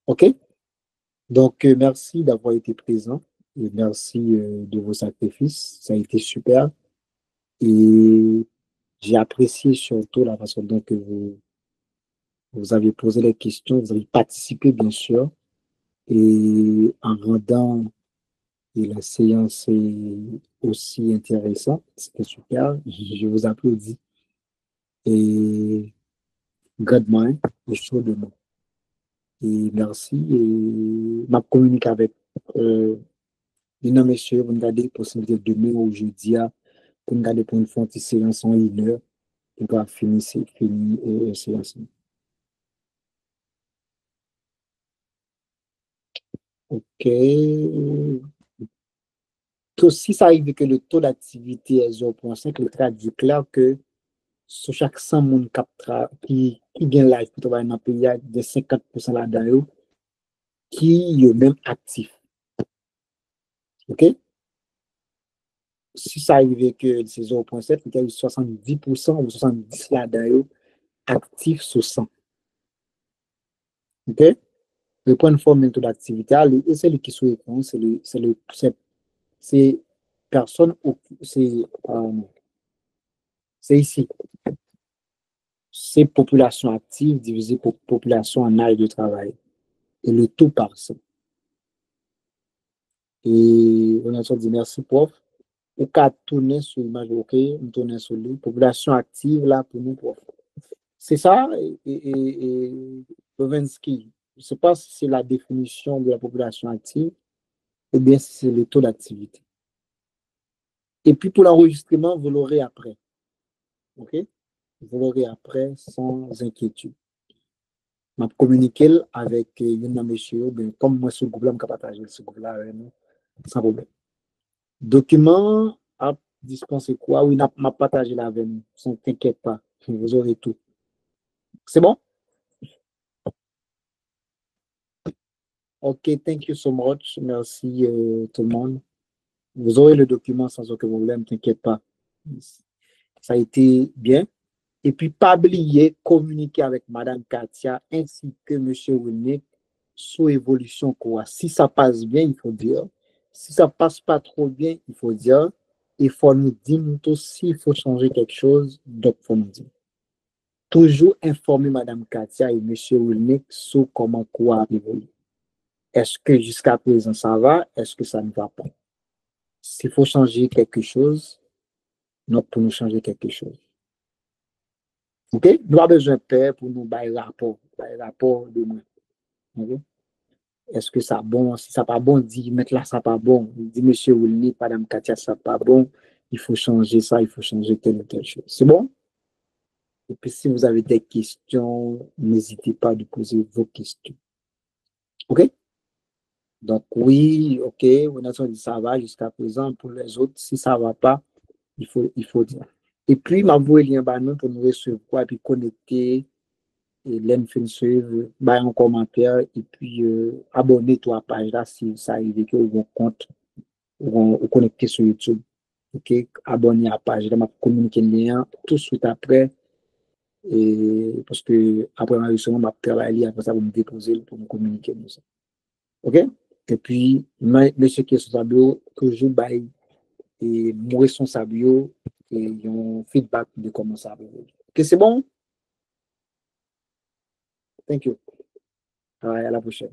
OK? Donc, merci d'avoir été présent et merci de vos sacrifices. Ça a été super. Et j'ai apprécié surtout la façon dont vous avez posé les questions, vous avez participé, bien sûr, et en rendant la séance aussi intéressante. C'était super. Je vous applaudis. Et God mind, le show de moi. Et merci. Et ma communique avec monsieur, vous regardez possibilité demain ou jeudi, pour regarder pour une fois une séance en 1 heure, pour pouvoir finir la séance. OK. Si ça arrive que le taux d'activité est 0,5, le traduit clair que sur chaque 100 personnes qui gagne live pour travailler dans le pays, il y a de 50% là-dedans qui est même actif. OK? Si ça arrive que c'est 0,7, il y a 70% ou 70% là-dedans actifs sur 100. OK? Le point de forme taux d'activité, et c'est le qui sur l'écran, c'est personne, c'est ici. C'est population active divisé par population en âge de travail. Et le taux par 100. Et on a dit merci, prof. Ou qu'à tourner sur l'image, OK, on tourne sur lui. Population active là pour nous, prof. C'est ça, et Levinsky. Je ne sais pas si c'est la définition de la population active ou bien si c'est le taux d'activité. Et puis pour l'enregistrement, vous l'aurez après. OK? Vous l'aurez après sans inquiétude. Je communiqué avec un monsieur, comme moi, ce groupe-là, je partage ce groupe-là sans problème. Document à dispenser quoi? Oui, m'a partagé là avec nous, sans t'inquiète pas. Vous aurez tout. C'est bon? OK, thank you so much. Merci tout le monde. Vous aurez le document sans aucun problème, t'inquiète pas. Ça a été bien. Et puis, pas oublier, communiquer avec Madame Katia ainsi que Monsieur Winnick sur l'évolution quoi. Si ça passe bien, il faut dire. Si ça passe pas trop bien, il faut dire. Il faut nous dire s'il faut changer quelque chose, donc il faut nous dire. Toujours informer Madame Katia et Monsieur Winnick sur comment quoi évolue. Est-ce que jusqu'à présent ça va? Est-ce que ça ne va pas? S'il faut changer quelque chose, donc pour nous changer quelque chose. OK? Nous avons besoin de paix pour nous bailler rapport de moi. OK? Est-ce que ça bon? Si ça pas bon, dit, mettre là, ça pas bon. Dit, monsieur Willy, madame Katia, ça pas bon. Il faut changer ça, il faut changer telle ou telle chose. C'est bon? Et puis, si vous avez des questions, n'hésitez pas à poser vos questions. OK? Donc, oui, OK, on a dit ça va jusqu'à présent. Pour les autres, si ça va pas, il faut dire. Et puis, m'envoyer le lien pour nous recevoir et puis connecter. Et l'aime fin suivre, bah un commentaire et puis abonnez-toi à la page là si ça arrive que vous compte ou connecter sur YouTube. OK, abonnez à la page là, m'a communiquer le lien tout de suite après et parce que après l'enregistrement m'a travailler après ça vous me déposer pour me communiquer nous ça. OK? Et puis monsieur qui est responsable toujours bail et mon responsable et un feedback de comment ça va. OK, c'est bon? Thank you. À la prochaine.